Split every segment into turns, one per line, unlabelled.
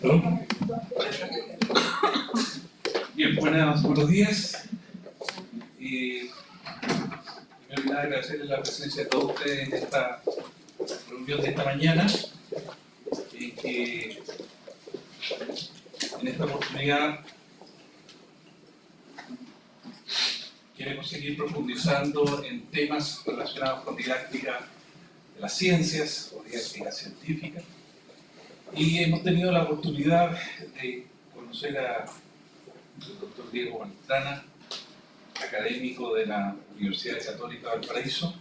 ¿No? Bien, buenos días. Primero agradecerles la presencia de todos ustedes en esta reunión de esta mañana, que en esta oportunidad queremos seguir profundizando en temas relacionados con didáctica de las ciencias o didáctica científica, y hemos tenido la oportunidad de conocer al doctor Diego Maltrana, académico de la Universidad Católica de Valparaíso,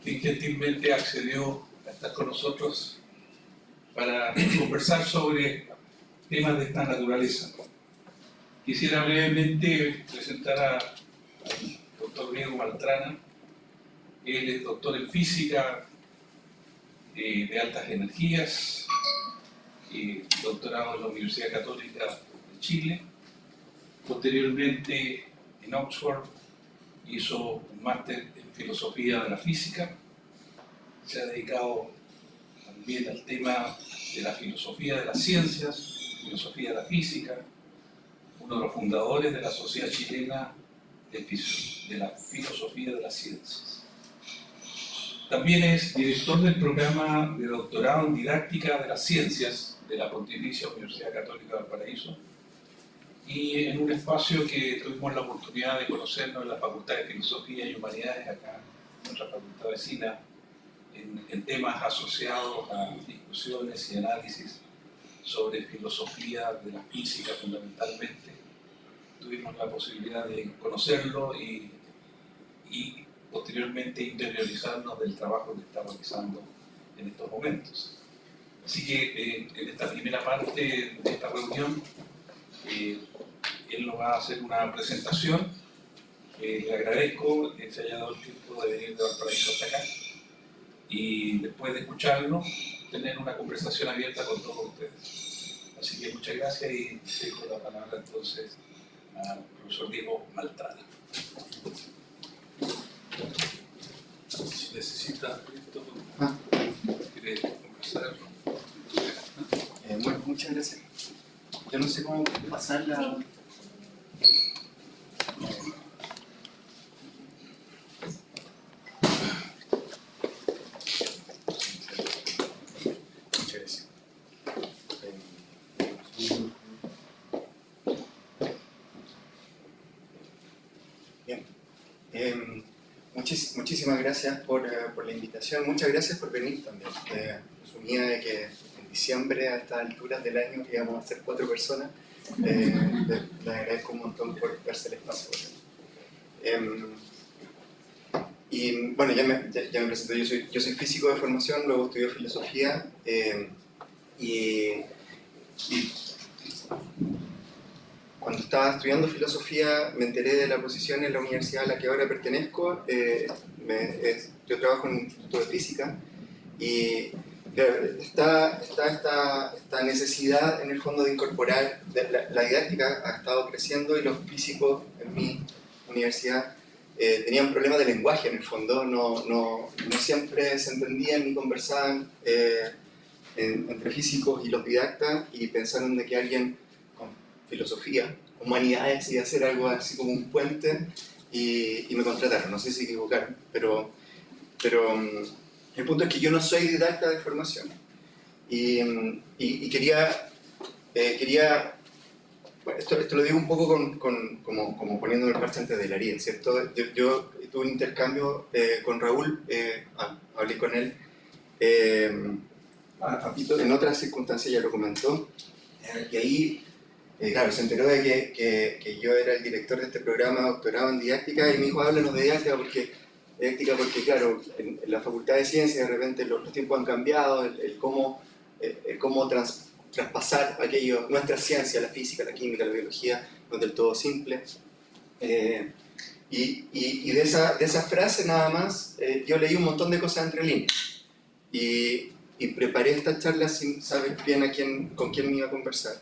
quien gentilmente accedió a estar con nosotros para conversar sobre temas de esta naturaleza. Quisiera brevemente presentar al doctor Diego Maltrana. Él es doctor en física de altas energías, doctorado en la Universidad Católica de Chile. Posteriormente, en Oxford, hizo un máster en filosofía de la física. Se ha dedicado también al tema de la filosofía de las ciencias, filosofía de la física, uno de los fundadores de la Sociedad Chilena de la Filosofía de las Ciencias. También es director del programa de doctorado en didáctica de las ciencias de la Pontificia Universidad Católica de Valparaíso, y en un espacio que tuvimos la oportunidad de conocernos en la Facultad de Filosofía y Humanidades, acá en nuestra facultad vecina, en temas asociados a discusiones y análisis sobre filosofía de la física fundamentalmente. Tuvimos la posibilidad de conocerlo y posteriormente interiorizarnos del trabajo que está realizando en estos momentos. Así que en esta primera parte de esta reunión, él nos va a hacer una presentación. Le agradezco que se haya dado el tiempo de venir de Valparaíso hasta acá, y después de escucharlo, tener una conversación abierta con todos ustedes. Así que muchas gracias y dejo la palabra entonces al profesor Diego Maltrana. Si necesita esto, ¿quiere conversar?
Bueno, muchas gracias. Yo no sé cómo pasar la... Muchas gracias. Bien. Muchísimas gracias por la invitación. Muchas gracias por venir también. Presumía de que en diciembre, a estas alturas del año, íbamos a ser 4 personas. Les agradezco un montón por darse el espacio. Y bueno, ya me presenté. Yo soy físico de formación, luego estudié filosofía, y cuando estaba estudiando filosofía me enteré de la posición en la universidad a la que ahora pertenezco. Yo trabajo en un instituto de física, y claro, está esta necesidad en el fondo de incorporar, la didáctica ha estado creciendo, y los físicos en mi universidad tenían problemas de lenguaje en el fondo, no siempre se entendían ni conversaban entre físicos y los didactas, y pensaron de que alguien con filosofía, humanidades, iba a hacer algo así como un puente, y me contrataron. No sé si equivocaron, pero el punto es que yo no soy didacta de formación, y quería bueno, esto lo digo un poco como poniéndome el parche antes de la herida, ¿cierto? Yo tuve un intercambio con Raúl, hablé con él, en otras circunstancias ya lo comentó, y ahí, claro, se enteró de que yo era el director de este programa doctorado en didáctica, y me dijo: háblanos de didáctica porque claro, en la Facultad de Ciencias de repente los tiempos han cambiado, el cómo traspasar aquello, nuestra ciencia, la física, la química, la biología, no es del todo simple. Y de esa frase nada más, yo leí un montón de cosas entre líneas, y preparé esta charla sin saber bien con quién me iba a conversar.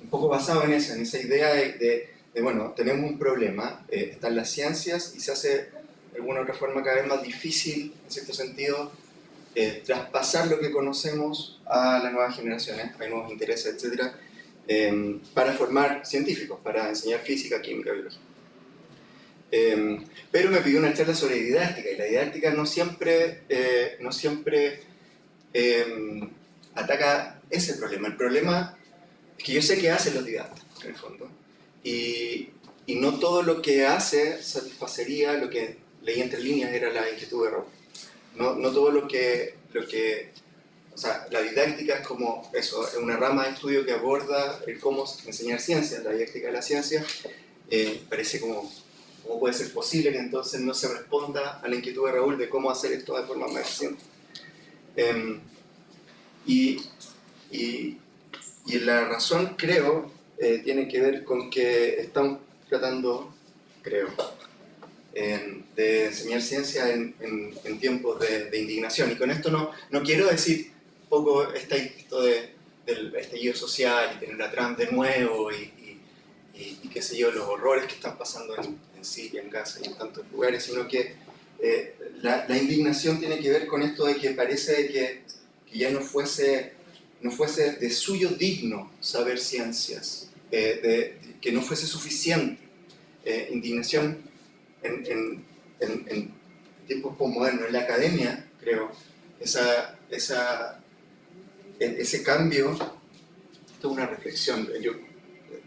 Un poco basado en esa idea de bueno, tenemos un problema, están las ciencias, y se hace de alguna otra forma cada vez más difícil, en cierto sentido, traspasar lo que conocemos a las nuevas generaciones, hay nuevos intereses, etc., para formar científicos, para enseñar física, química, biología. Pero me pidió una charla sobre didáctica, y la didáctica no siempre ataca ese problema. El problema es que yo sé qué hacen los didactas, en el fondo, y no todo lo que hace satisfacería lo que leí entre líneas era la inquietud de Raúl. No todo lo que o sea, la didáctica es como eso, es una rama de estudio que aborda el cómo enseñar ciencia, la didáctica de la ciencia. Parece como, ¿cómo puede ser posible que entonces no se responda a la inquietud de Raúl de cómo hacer esto de forma más eficiente? Y la razón, creo, tiene que ver con que estamos tratando, creo, de enseñar ciencia en tiempos de indignación. Y con esto no quiero decir un poco esto del estallido social y tener a Trump de nuevo y qué sé yo, los horrores que están pasando en Siria, en Gaza y en tantos lugares, sino que la indignación tiene que ver con esto de que parece que ya no fuese de suyo digno saber ciencias, que no fuese suficiente. Indignación en tiempos postmodernos, en la academia, creo, ese cambio, esto es una reflexión, yo,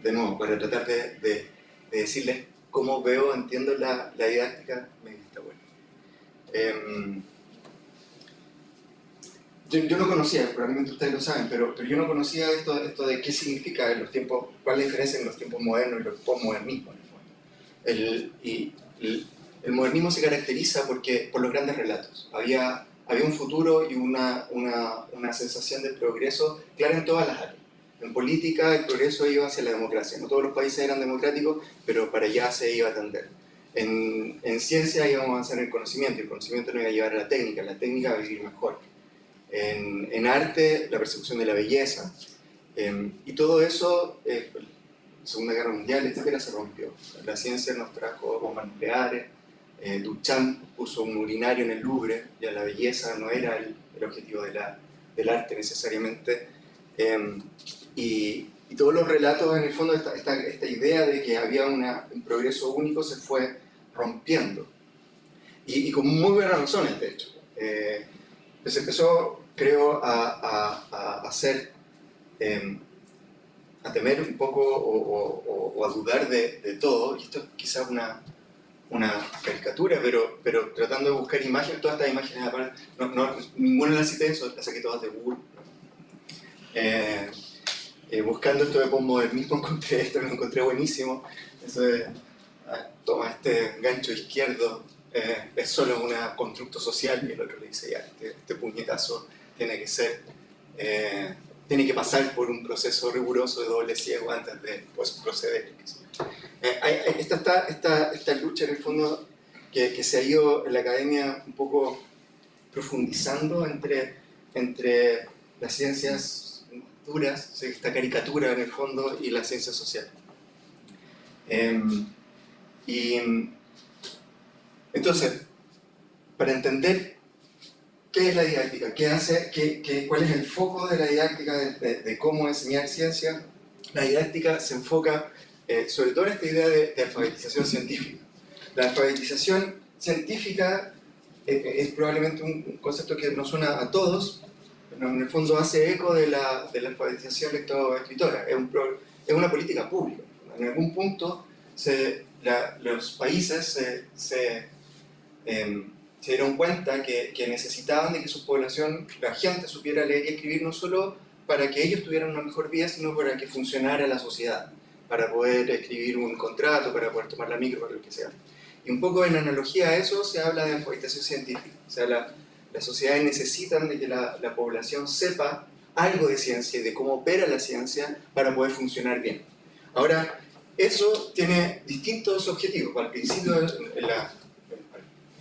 de nuevo, para tratar de decirles cómo veo, entiendo la didáctica, me está bueno. Yo no conocía, probablemente ustedes lo saben, pero yo no conocía esto de qué significa en los tiempos, cuál es la diferencia en los tiempos modernos y los postmodernismos. El modernismo se caracteriza por los grandes relatos. Había un futuro y una sensación de progreso clara en todas las áreas. En política el progreso iba hacia la democracia. No todos los países eran democráticos, pero para allá se iba a tender. En ciencia íbamos a avanzar en el conocimiento, y el conocimiento nos iba a llevar a la técnica a vivir mejor. En arte, la persecución de la belleza. Y todo eso, Segunda Guerra Mundial, etcétera, se rompió. La ciencia nos trajo bombas nucleares, Duchamp puso un urinario en el Louvre, ya la belleza no era el objetivo del arte necesariamente. Y todos los relatos, en el fondo, esta idea de que había un progreso único se fue rompiendo. Y con muy buenas razones, de hecho. Se empezó, creo, a hacer, a temer un poco o a dudar de todo, y esto es quizás una caricatura, pero tratando de buscar imágenes, todas estas imágenes, ninguna las cité, las saqué todas de Google. Buscando esto de postmodernismo encontré esto, lo encontré buenísimo. Eso de, toma este gancho izquierdo, es solo un constructo social, y el otro le dice, ya, este puñetazo tiene que pasar por un proceso riguroso de doble ciego antes de proceder. Esta lucha, en el fondo, que se ha ido en la academia un poco profundizando entre las ciencias duras, esta caricatura en el fondo, y la ciencia social. Entonces, para entender qué es la didáctica, cuál es el foco de la didáctica, de cómo enseñar ciencia, la didáctica se enfoca sobre todo en esta idea de alfabetización científica. La alfabetización científica es probablemente un concepto que nos suena a todos, pero en el fondo hace eco de la alfabetización lectoescritora. Es una política pública. En algún punto los países se dieron cuenta que necesitaban de que su población, la gente, supiera leer y escribir, no solo para que ellos tuvieran una mejor vida, sino para que funcionara la sociedad, para poder escribir un contrato, para poder tomar la micro, para lo que sea. Y un poco en analogía a eso se habla de alfabetización científica. O sea, las sociedades necesitan de que la población sepa algo de ciencia y de cómo opera la ciencia para poder funcionar bien. Ahora, eso tiene distintos objetivos. Al principio, al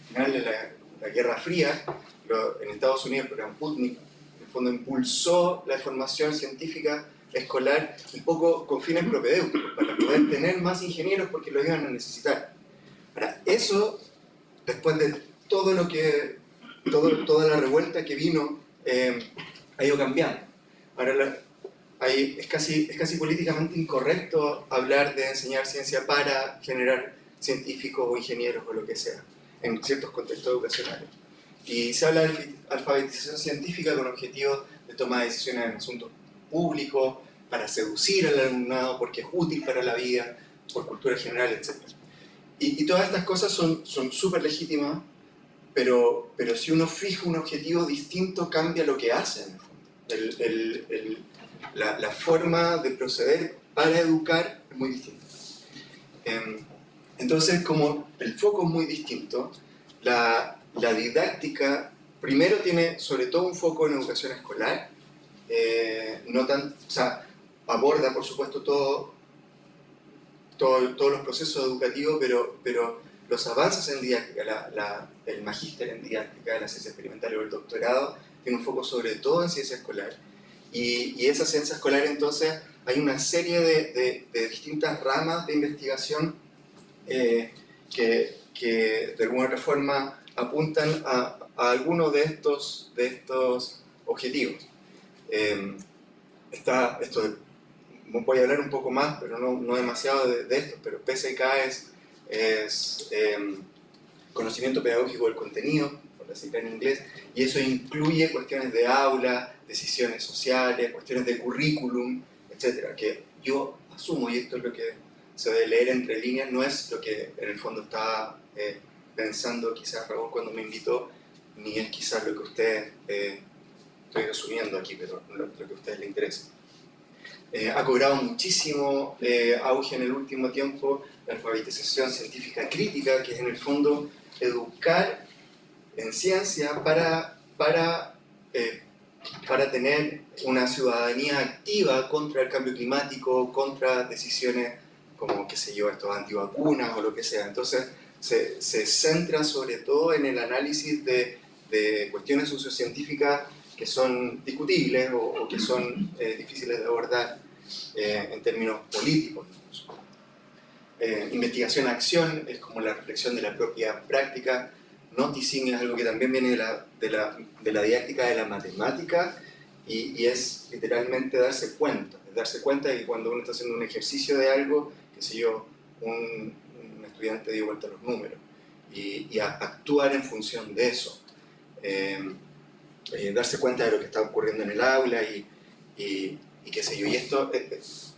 final de la Guerra Fría, en Estados Unidos, el programa Sputnik, en el fondo impulsó la formación científica escolar un poco con fines propedéuticos, para poder tener más ingenieros porque lo iban a necesitar. Ahora, eso, después de todo lo que toda la revuelta que vino ha ido cambiando. Ahora es casi políticamente incorrecto hablar de enseñar ciencia para generar científicos o ingenieros o lo que sea, en ciertos contextos educacionales. Y se habla de alfabetización científica con objetivos de toma de decisiones en asuntos públicos, para seducir al alumnado, porque es útil para la vida, por cultura general, etc. Y todas estas cosas son súper legítimas, pero si uno fija un objetivo distinto, cambia lo que hace en el fondo. La forma de proceder para educar es muy distinta. Entonces, como el foco es muy distinto, la didáctica primero tiene sobre todo un foco en educación escolar, o sea, aborda por supuesto todos los procesos educativos, pero los avances en didáctica, el magíster en didáctica de la ciencia experimental o el doctorado, tiene un foco sobre todo en ciencia escolar. Y esa ciencia escolar, entonces, hay una serie de distintas ramas de investigación que de alguna otra forma apuntan a algunos de estos objetivos. Voy a hablar un poco más, pero no demasiado de esto, pero PSK es conocimiento pedagógico del contenido, por decirlo en inglés, y eso incluye cuestiones de aula, decisiones sociales, cuestiones de currículum, etcétera, que yo asumo, y esto es lo que se debe leer entre líneas, no es lo que en el fondo estaba pensando quizás Raúl cuando me invitó, ni es quizás lo que ustedes, estoy asumiendo aquí, pero lo que a ustedes les interesa. Ha cobrado muchísimo auge en el último tiempo la alfabetización científica crítica, que es en el fondo educar en ciencia para tener una ciudadanía activa contra el cambio climático, contra decisiones como, qué sé yo, estos antivacunas o lo que sea. Entonces se centra sobre todo en el análisis de cuestiones sociocientíficas que son discutibles o que son difíciles de abordar en términos políticos. Investigación-acción es como la reflexión de la propia práctica. Noticing es algo que también viene de la didáctica de la matemática y es literalmente darse cuenta de que cuando uno está haciendo un ejercicio de algo, qué sé yo, un estudiante dio vuelta a los números y actuar en función de eso. Darse cuenta de lo que está ocurriendo en el aula y qué sé yo. Y esto es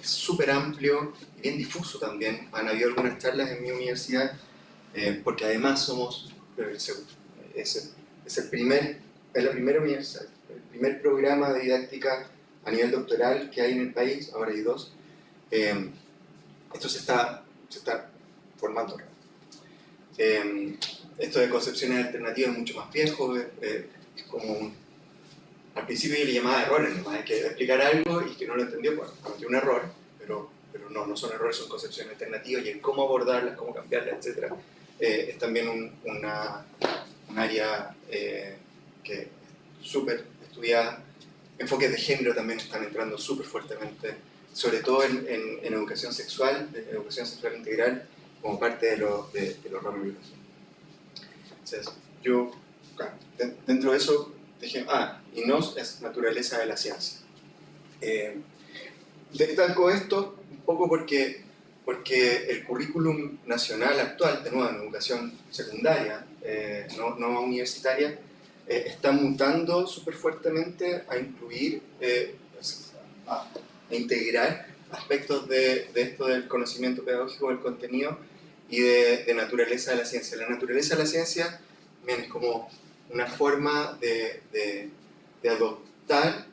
súper amplio y bien difuso también. Han habido algunas charlas en mi universidad, porque además es la primera universidad, el primer programa de didáctica a nivel doctoral que hay en el país, ahora hay 2. Esto se está formando. Esto de concepciones alternativas es mucho más viejo, es como al principio yo le llamaba errores, ¿no? Hay que explicar algo y que no lo entendió, bueno, cometió un error, pero no son errores, son concepciones alternativas y el cómo abordarlas, cómo cambiarlas, etc. Es también un área que es súper estudiada. Enfoques de género también están entrando súper fuertemente, sobre todo en educación sexual integral, como parte de los ramos de biología. Entonces, yo, dentro de eso, dije, y nos es naturaleza de la ciencia. Destaco esto un poco porque el currículum nacional actual, de nuevo en educación secundaria, no universitaria, está mutando súper fuertemente a incluir, a integrar aspectos de esto del conocimiento pedagógico del contenido y de naturaleza de la ciencia. La naturaleza de la ciencia es como una forma de adoptar,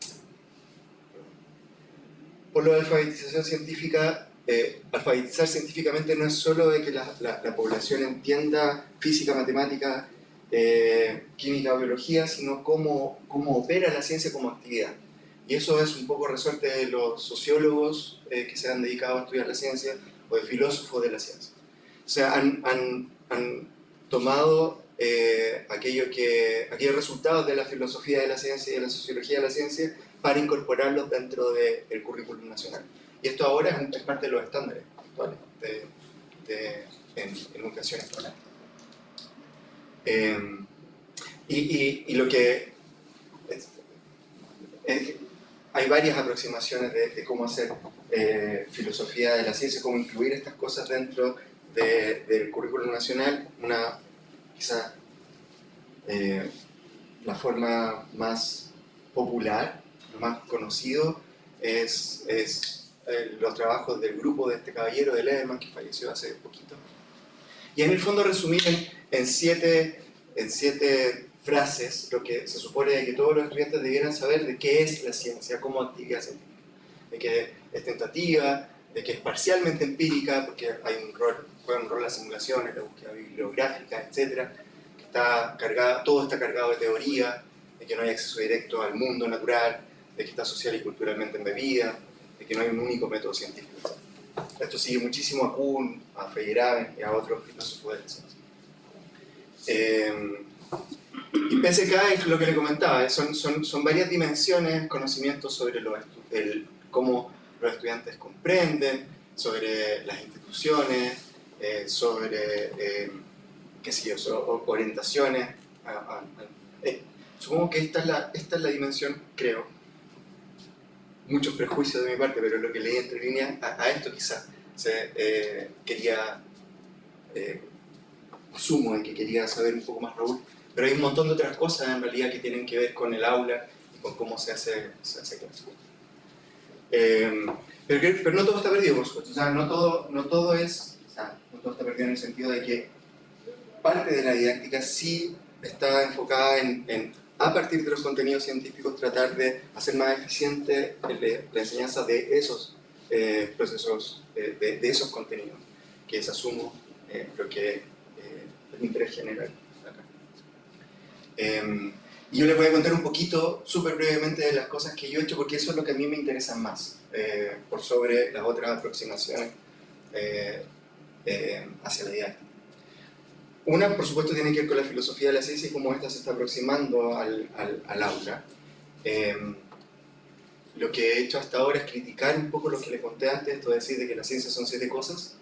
por lo de alfabetización científica, alfabetizar científicamente no es solo de que la población entienda física, matemática, química o biología, sino cómo opera la ciencia como actividad. Y eso es un poco resorte de los sociólogos que se han dedicado a estudiar la ciencia o de filósofos de la ciencia. O sea, han tomado aquellos resultados de la filosofía de la ciencia y de la sociología de la ciencia para incorporarlos dentro del currículum nacional. Y esto ahora es parte de los estándares actuales en educación escolar. Y lo que... hay varias aproximaciones de cómo hacer filosofía de la ciencia, cómo incluir estas cosas dentro del currículum nacional. Una, quizá, la forma más popular, lo más conocido, es los trabajos del grupo de este caballero de Lederman, que falleció hace poquito. Y en el fondo resumir en siete frases lo que se supone que todos los estudiantes debieran saber de qué es la ciencia como actividad científica. De que es tentativa, de que es parcialmente empírica, porque juega un rol la simulación, la búsqueda bibliográfica, etc. Que está cargada, todo está cargado de teoría, de que no hay acceso directo al mundo natural, de que está social y culturalmente embebida, de que no hay un único método científico. Esto sigue muchísimo a Kuhn, a Feyerabend y a otros filósofos de la ciencia. Y PSK es lo que le comentaba, son varias dimensiones, conocimientos sobre cómo los estudiantes comprenden, sobre las instituciones, sobre, qué sé yo, orientaciones. Supongo que esta es la dimensión, creo, muchos prejuicios de mi parte, pero lo que leí entre líneas, a esto quizás quería, asumo en que quería saber un poco más Raúl, pero hay un montón de otras cosas en realidad que tienen que ver con el aula y con cómo se hace clase. Pero no todo está perdido, por supuesto. O sea, no todo está perdido en el sentido de que parte de la didáctica sí está enfocada en a partir de los contenidos científicos, tratar de hacer más eficiente la enseñanza de esos procesos, de esos contenidos, que es, asumo, lo que es el interés general acá. Y yo les voy a contar un poquito, súper brevemente, de las cosas que yo he hecho, porque eso es lo que a mí me interesa más, por sobre las otras aproximaciones hacia la didáctica. Una, por supuesto, tiene que ver con la filosofía de la ciencia y cómo ésta se está aproximando al aula. Lo que he hecho hasta ahora es criticar un poco lo que le conté antes, esto de decir de que la ciencia son 7 cosas,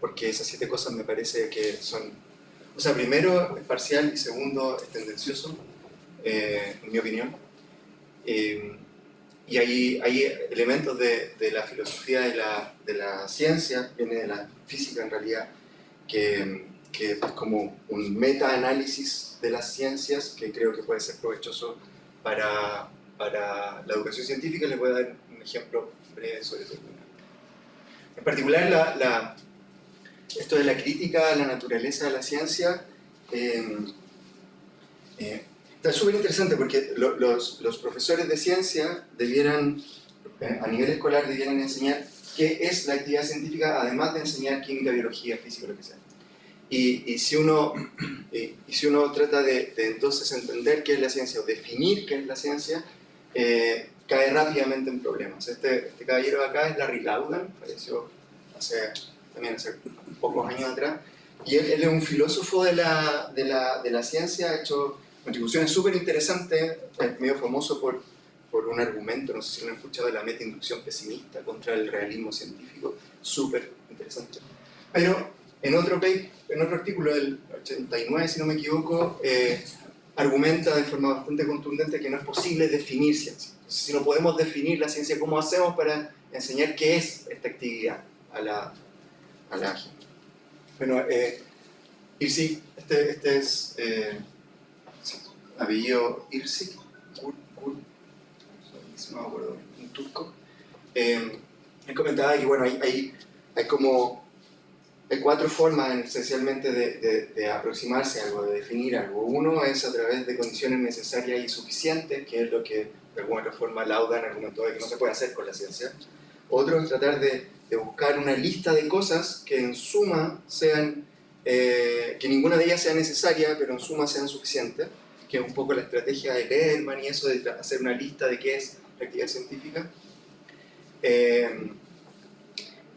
porque esas 7 cosas me parece que son... O sea, primero es parcial y segundo es tendencioso, en mi opinión. Y hay elementos de la filosofía de la ciencia, viene de la física en realidad, que es como un meta-análisis de las ciencias que creo que puede ser provechoso para la educación científica. Les voy a dar un ejemplo breve sobre eso. En particular, esto de la crítica a la naturaleza de la ciencia está súper interesante porque los profesores de ciencia debieran, a nivel escolar, debieran enseñar qué es la actividad científica, además de enseñar química, biología, física, lo que sea. Y si uno trata de entonces entender qué es la ciencia o definir qué es la ciencia, cae rápidamente en problemas. Este caballero de acá es Larry Laudan, falleció también hace pocos años atrás, y él es un filósofo de la ciencia, ha hecho contribuciones súper interesantes, es medio famoso por un argumento, no sé si lo han escuchado, de la meta-inducción pesimista contra el realismo científico, súper interesante. Pero en otro artículo del 89, si no me equivoco, argumenta de forma bastante contundente que no es posible definir ciencia. Entonces, si no podemos definir la ciencia, ¿cómo hacemos para enseñar qué es esta actividad a la gente? Bueno, Irsi, este es apellido Irsi, no me acuerdo, un turco. Él comentaba que bueno, hay 4 formas esencialmente de aproximarse a algo, de definir algo. Uno es a través de condiciones necesarias y suficientes, que es lo que de alguna otra forma Laudan argumentó de que no se puede hacer con la ciencia. Otro es tratar de buscar una lista de cosas que en suma sean, que ninguna de ellas sea necesaria, pero en suma sean suficientes, que es un poco la estrategia de Lederman y eso de hacer una lista de qué es la actividad científica.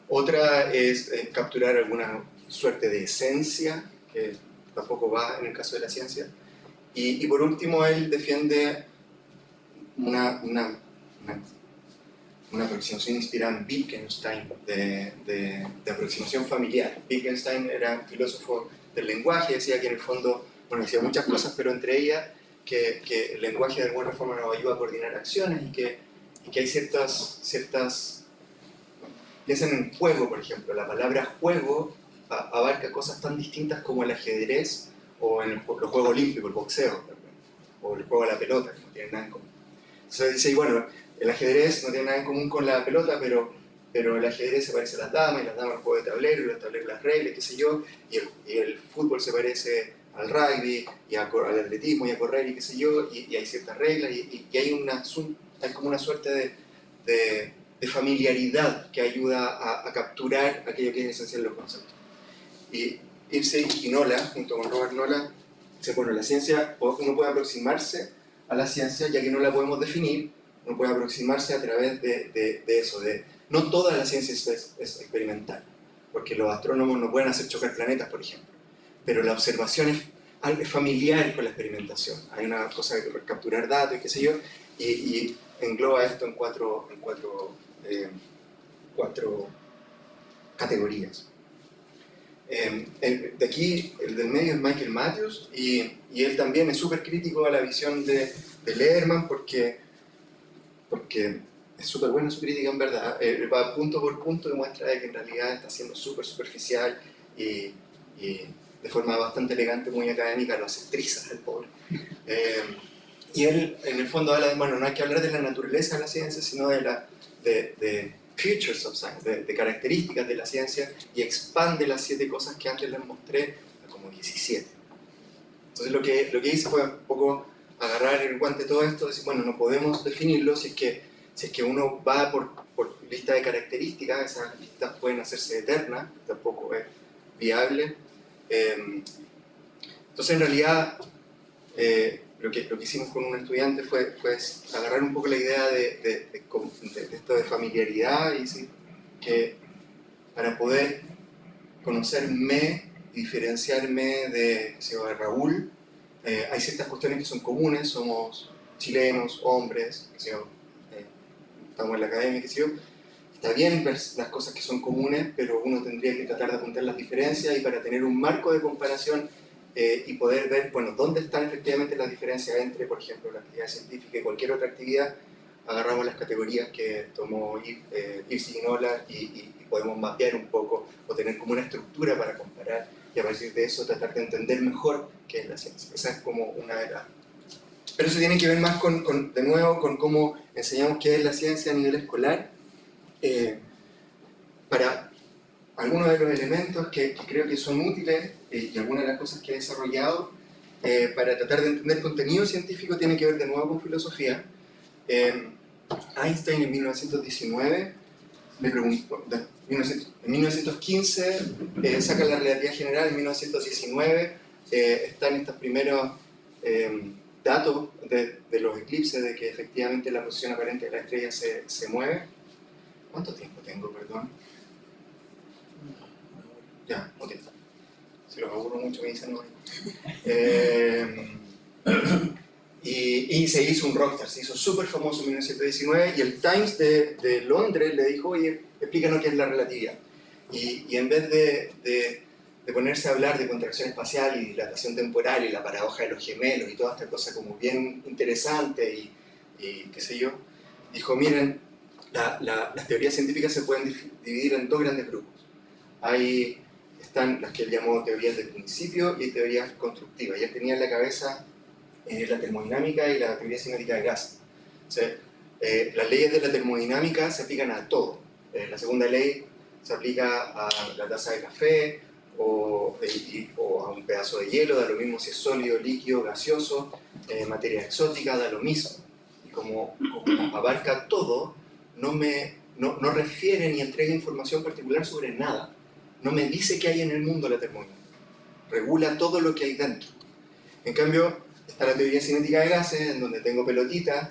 Otra es capturar alguna suerte de esencia, que tampoco va en el caso de la ciencia. Y por último, él defiende una aproximación inspirada en Wittgenstein, de aproximación familiar. Wittgenstein era un filósofo del lenguaje, decía que en el fondo bueno, decía muchas cosas, pero entre ellas que el lenguaje de alguna forma nos ayuda a coordinar acciones y que hay ciertas... Piensen en juego, por ejemplo. La palabra juego abarca cosas tan distintas como el ajedrez o en los Juegos Olímpicos, el boxeo, o el juego a la pelota, que no tienen nada en común. Entonces dice, bueno, el ajedrez no tiene nada en común con la pelota, pero el ajedrez se parece a las damas, y las damas al juego de tablero, y los tableros las reglas, qué sé yo, y el fútbol se parece al rugby, y al atletismo, y a correr, y qué sé yo, y hay ciertas reglas, y hay como una suerte de familiaridad que ayuda a capturar aquello que es esencial en los conceptos. Y Irsey y Nola, junto con Robert Nola, dice, bueno, la ciencia, uno puede aproximarse a la ciencia, ya que no la podemos definir, uno puede aproximarse a través de eso, no toda la ciencia es experimental, porque los astrónomos no pueden hacer chocar planetas, por ejemplo, pero la observación es familiar con la experimentación. Hay una cosa de capturar datos y qué sé yo, y engloba esto en cuatro categorías. De aquí, el del medio es Michael Matthews, y él también es súper crítico a la visión de Lehrman porque es súper buena su crítica en verdad. Va punto por punto y muestra que en realidad está siendo súper superficial y de forma bastante elegante, muy académica, lo hace trizas el pobre. Y él en el fondo habla de, bueno, no hay que hablar de la naturaleza de la ciencia, sino de features of science, de características de la ciencia, y expande las 7 cosas que antes les mostré a como 17. Entonces lo que hice fue un poco agarrar el guante de todo esto y decir, bueno, no podemos definirlo si es que uno va por lista de características, esas listas pueden hacerse eternas, tampoco es viable. Entonces en realidad lo que hicimos con un estudiante fue agarrar un poco la idea de esto de familiaridad, y decir que para poder conocerme y diferenciarme de Raúl, hay ciertas cuestiones que son comunes, somos chilenos, hombres, estamos en la academia, está bien ver las cosas que son comunes, pero uno tendría que tratar de apuntar las diferencias, y para tener un marco de comparación y poder ver, bueno, dónde están efectivamente las diferencias entre, por ejemplo, la actividad científica y cualquier otra actividad. Agarramos las categorías que tomó Irsey y Nola y podemos mapear un poco o tener como una estructura para comparar, y a partir de eso tratar de entender mejor qué es la ciencia. Esa es como una de las... Pero eso tiene que ver más de nuevo con cómo enseñamos qué es la ciencia a nivel escolar, para algunos de los elementos que creo que son útiles, y algunas de las cosas que he desarrollado para tratar de entender contenido científico tiene que ver de nuevo con filosofía. Einstein en 1919 me preguntó, en 1915 saca la relatividad general, en 1919 están estos primeros datos de los eclipses, de que efectivamente la posición aparente de la estrella se mueve. ¿Cuánto tiempo tengo, perdón? Ya, ok. Si los aburro mucho me dicen no. Y se hizo un rockstar, se hizo súper famoso en 1919, y el Times de Londres le dijo, oye, explícanos qué es la relatividad. Y en vez de ponerse a hablar de contracción espacial y dilatación temporal y la paradoja de los gemelos y toda esta cosa como bien interesante y qué sé yo, dijo, miren, las teorías científicas se pueden dividir en 2 grandes grupos. Están las que él llamó teorías del principio y teorías constructivas. Ya tenía en la cabeza la termodinámica y la teoría cinética de gases. O sea, las leyes de la termodinámica se aplican a todo. La segunda ley se aplica a la taza de café o a un pedazo de hielo, da lo mismo si es sólido, líquido, gaseoso, materia exótica, da lo mismo. Y como abarca todo, no refiere ni entrega información particular sobre nada. No me dice qué hay en el mundo la termodinámica. Regula todo lo que hay dentro. En cambio, está la teoría cinética de gases, en donde tengo pelotitas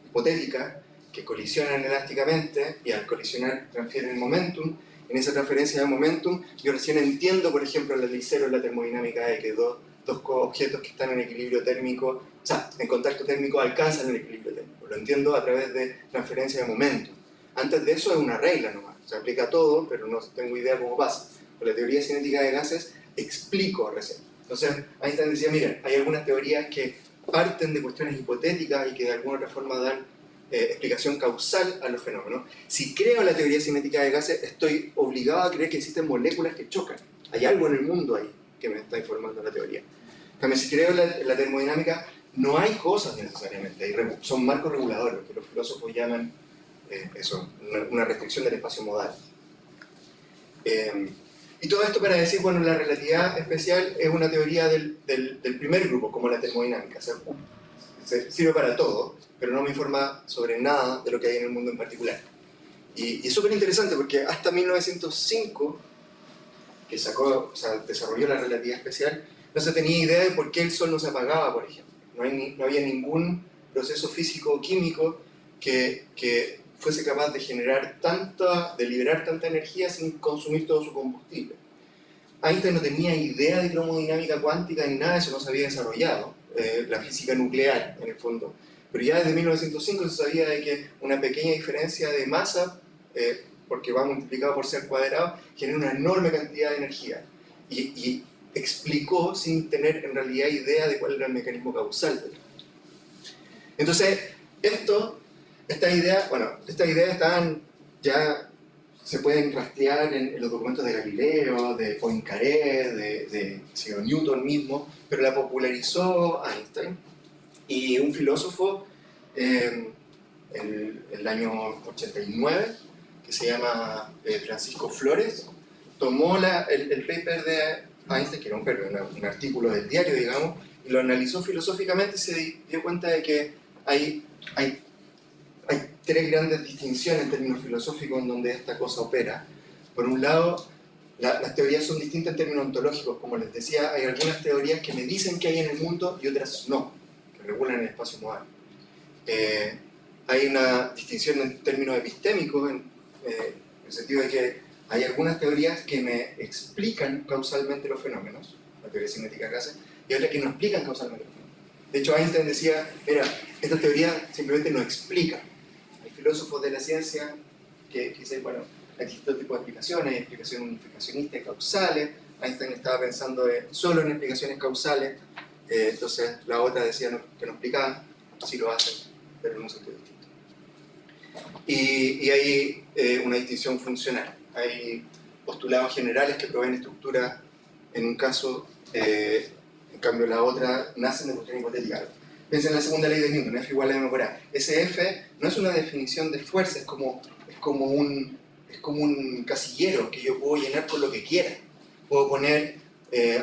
hipotéticas que colisionan elásticamente, y al colisionar transfieren momentum. En esa transferencia de momentum yo recién entiendo, por ejemplo, la ley cero en la termodinámica, de que dos objetos que están en equilibrio térmico, o sea, en contacto térmico, alcanzan el equilibrio térmico. Lo entiendo a través de transferencia de momentum. Antes de eso es una regla nomás, se aplica a todo, pero no tengo idea cómo pasa. Con la teoría cinética de gases explico recién. Entonces Einstein decía, miren, hay algunas teorías que parten de cuestiones hipotéticas y que de alguna otra forma dan explicación causal a los fenómenos. Si creo la teoría cinética de gases, estoy obligado a creer que existen moléculas que chocan. Hay algo en el mundo ahí que me está informando la teoría. También si creo la termodinámica, no hay cosas necesariamente, son marcos reguladores, que los filósofos llaman eso, una restricción del espacio modal. Y todo esto para decir, bueno, la relatividad especial es una teoría del primer grupo, como la termodinámica. O sea, sirve para todo, pero no me informa sobre nada de lo que hay en el mundo en particular. Y es súper interesante porque hasta 1905, que desarrolló la relatividad especial, no se tenía idea de por qué el Sol no se apagaba, por ejemplo. No había ningún proceso físico o químico que fuese capaz de de liberar tanta energía sin consumir todo su combustible. Einstein no tenía idea de cromodinámica cuántica ni nada, eso no se había desarrollado, la física nuclear en el fondo. Pero ya desde 1905 se sabía de que una pequeña diferencia de masa, porque va multiplicado por c cuadrado, genera una enorme cantidad de energía. Y explicó sin tener en realidad idea de cuál era el mecanismo causal. Entonces, estas ideas están ya se pueden rastrear en los documentos de Galileo, de Poincaré, de Newton mismo, pero la popularizó Einstein y un filósofo en el año 89 que se llama Francisco Flores, tomó el paper de Einstein, que era un artículo del diario, digamos, y lo analizó filosóficamente y se dio cuenta de que hay tres grandes distinciones en términos filosóficos en donde esta cosa opera. Por un lado, las teorías son distintas en términos ontológicos. Como les decía, hay algunas teorías que me dicen que hay en el mundo y otras no, que regulan el espacio modal. Hay una distinción en términos epistémicos, en el sentido de que hay algunas teorías que me explican causalmente los fenómenos, la teoría cinética de gases, y otras que no explican causalmente los fenómenos. De hecho, Einstein decía, mira, esta teoría simplemente no explica. Hay filósofos de la ciencia que dicen, bueno, hay distintos tipos de explicaciones, hay explicaciones unificacionistas y causales. Einstein estaba pensando solo en explicaciones causales, entonces la otra decía que no explicaban, sí lo hacen, pero en un sentido distinto. Y hay una distinción funcional. Hay postulados generales que proveen estructura en un caso, en cambio la otra nacen de cuestión hipotética. Piensen en la segunda ley de Newton, F igual a m por a. Ese F no es una definición de fuerza, es como un casillero que yo puedo llenar con lo que quiera. Puedo poner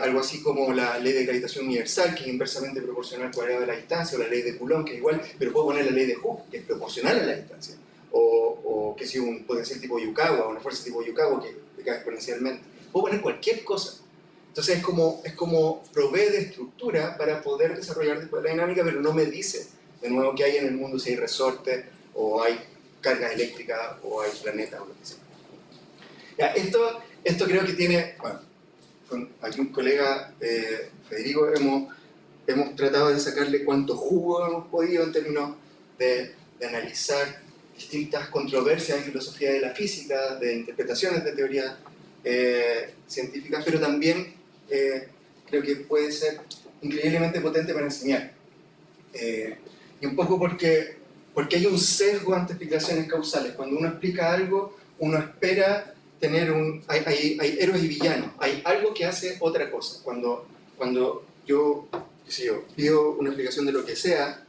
algo así como la ley de gravitación universal, que es inversamente proporcional al cuadrado de la distancia, o la ley de Coulomb, que es igual, pero puedo poner la ley de Hooke, que es proporcional a la distancia. O que si un potencial tipo Yukawa, una fuerza tipo Yukawa que decae exponencialmente. Puedo poner cualquier cosa. Entonces es como provee de estructura para poder desarrollar después la dinámica, pero no me dice de nuevo qué hay en el mundo, si hay resortes, o hay cargas eléctricas, o hay planetas, o lo que sea. Ya, esto creo que tiene, bueno, con aquí un colega, Federico, hemos tratado de sacarle cuánto jugo hemos podido en términos de analizar distintas controversias en filosofía de la física, de interpretaciones de teorías científicas, pero también creo que puede ser increíblemente potente para enseñar. Y un poco porque hay un sesgo ante explicaciones causales. Cuando uno explica algo, uno espera tener hay héroes y villanos, hay algo que hace otra cosa. Cuando yo, qué sé yo, pido una explicación de lo que sea,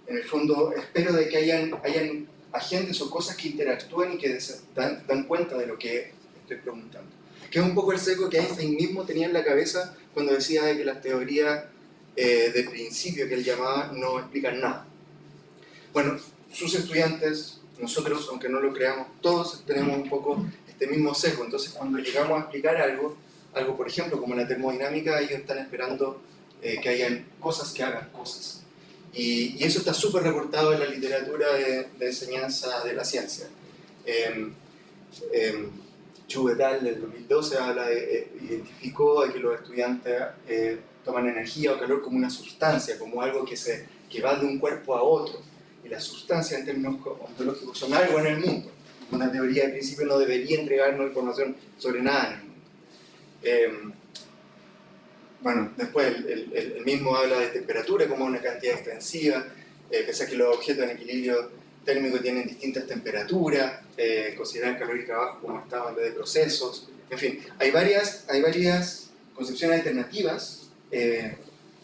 en el fondo espero de que hayan agentes o cosas que interactúen y que dan cuenta de lo que estoy preguntando. Que es un poco el sesgo que Einstein mismo tenía en la cabeza cuando decía de que las teorías de principio que él llamaba no explican nada. Bueno, sus estudiantes, nosotros, aunque no lo creamos, todos tenemos un poco este mismo sesgo. Entonces, cuando llegamos a explicar algo por ejemplo, como la termodinámica, ellos están esperando que hayan cosas que hagan cosas. Y eso está súper reportado en la literatura de enseñanza de la ciencia. Chu et al. Del 2012 identificó que los estudiantes toman energía o calor como una sustancia, como algo que va de un cuerpo a otro. Y las sustancias en términos ontológicos son algo en el mundo. Una teoría de principio no debería entregarnos información sobre nada en el mundo. bueno, después el mismo habla de temperatura como una cantidad extensiva, pese a que los objetos en equilibrio térmico tienen distintas temperaturas, considerar calor y trabajo como estado en vez de procesos, en fin, hay varias concepciones alternativas,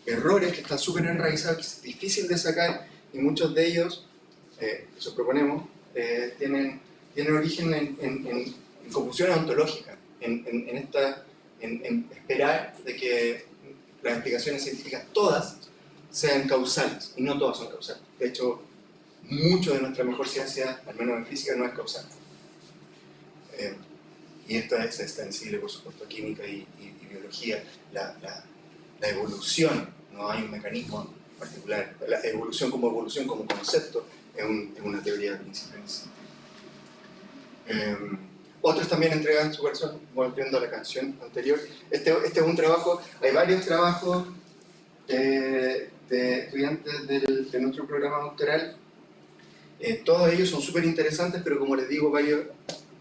errores que están súper enraizados, que es difícil de sacar, y muchos de ellos, eso proponemos, tienen origen en confusión ontológica, en esperar de que las explicaciones científicas todas sean causales, y no todas son causales. De hecho, mucho de nuestra mejor ciencia, al menos en física, no es causal. Y esto es extensible, por supuesto, a química y biología. La evolución, no hay un mecanismo particular. La evolución como concepto, es una teoría principal. Otros también entregan su versión, volviendo a la canción anterior. Este es un trabajo, hay varios trabajos de estudiantes de nuestro programa doctoral. Todos ellos son súper interesantes, pero como les digo, varios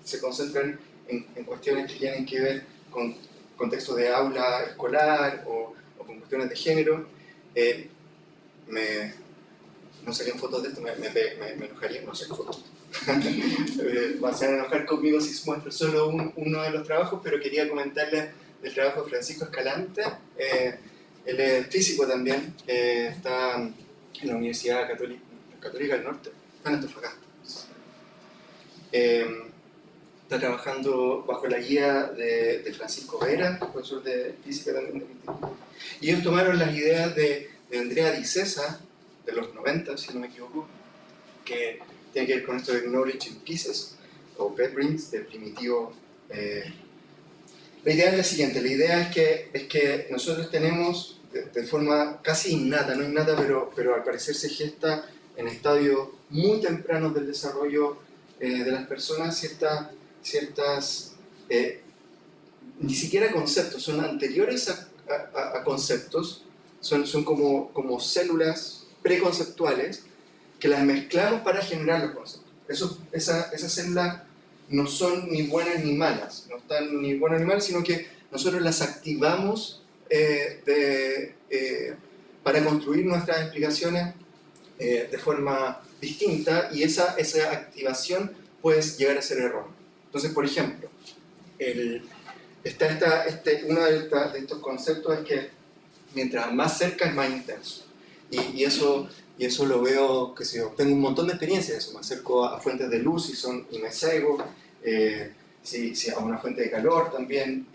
se concentran en cuestiones que tienen que ver con contextos de aula escolar o con cuestiones de género. No salían fotos de esto, me enojaría, no sé, fotos. Van a enojar conmigo si muestro solo uno de los trabajos, pero quería comentarles del trabajo de Francisco Escalante. Él es físico también, está en la Universidad Católica del Norte, está en Antofagasta. Está trabajando bajo la guía de Francisco Vera, profesor de física también del instituto. Y ellos tomaron las ideas de Andrea Di Cesa, de los 90, si no me equivoco, que tiene que ver con esto de Knowledge in Pieces, o Pepperins, del primitivo. La idea es la siguiente, la idea es que nosotros tenemos, de forma casi innata, no innata, pero al parecer se gesta en estadios muy tempranos del desarrollo de las personas, ciertas ni siquiera conceptos, son anteriores a conceptos, son como células preconceptuales que las mezclamos para generar los conceptos. Esas células no son ni buenas ni malas, no están ni buenas ni malas, sino que nosotros las activamos para construir nuestras explicaciones de forma distinta, y esa activación puede llegar a ser errónea. Entonces, por ejemplo, uno de estos conceptos es que mientras más cerca es más intenso. Y eso lo veo, que si tengo un montón de experiencia de eso, me acerco a fuentes de luz y me cego, si a una fuente de calor también,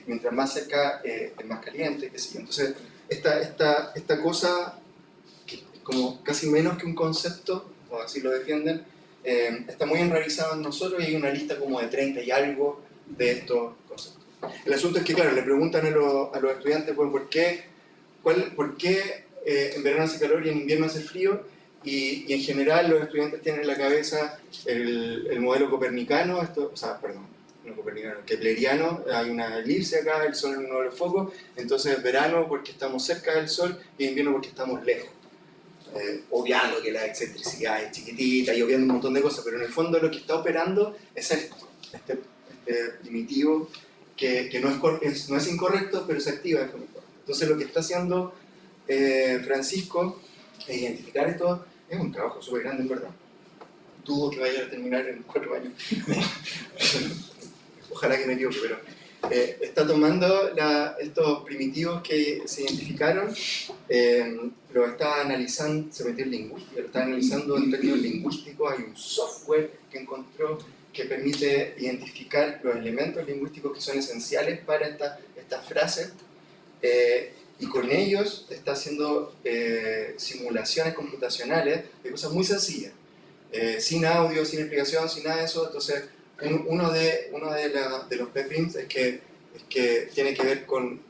mientras más cerca es más caliente, qué sé yo. Entonces, esta cosa, que es como casi menos que un concepto, o así lo defienden, está muy enraizado en nosotros, y hay una lista como de 30 y algo de estos conceptos. El asunto es que, claro, le preguntan a los estudiantes, pues, ¿por qué en verano hace calor y en invierno hace frío? Y en general los estudiantes tienen en la cabeza el modelo copernicano, no copernicano, kepleriano, hay una elipse acá, el sol es uno de los focos, entonces verano porque estamos cerca del sol y invierno porque estamos lejos. Obviando que la excentricidad es chiquitita y obviando un montón de cosas, pero en el fondo lo que está operando es este primitivo que no es incorrecto, pero se activa de forma incorrecta. Entonces lo que está haciendo Francisco es identificar esto. Es un trabajo súper grande, en verdad. Dudo que vaya a terminar en 4 años. Ojalá que me equivoque, pero está tomando estos primitivos que se identificaron, lo está analizando, se metió en lingüística, lo está analizando en términos lingüísticos. Hay un software que encontró que permite identificar los elementos lingüísticos que son esenciales para estas frases, y con ellos está haciendo simulaciones computacionales de cosas muy sencillas, sin audio, sin explicación, sin nada de eso. Entonces, uno de los pepperins es que tiene que ver con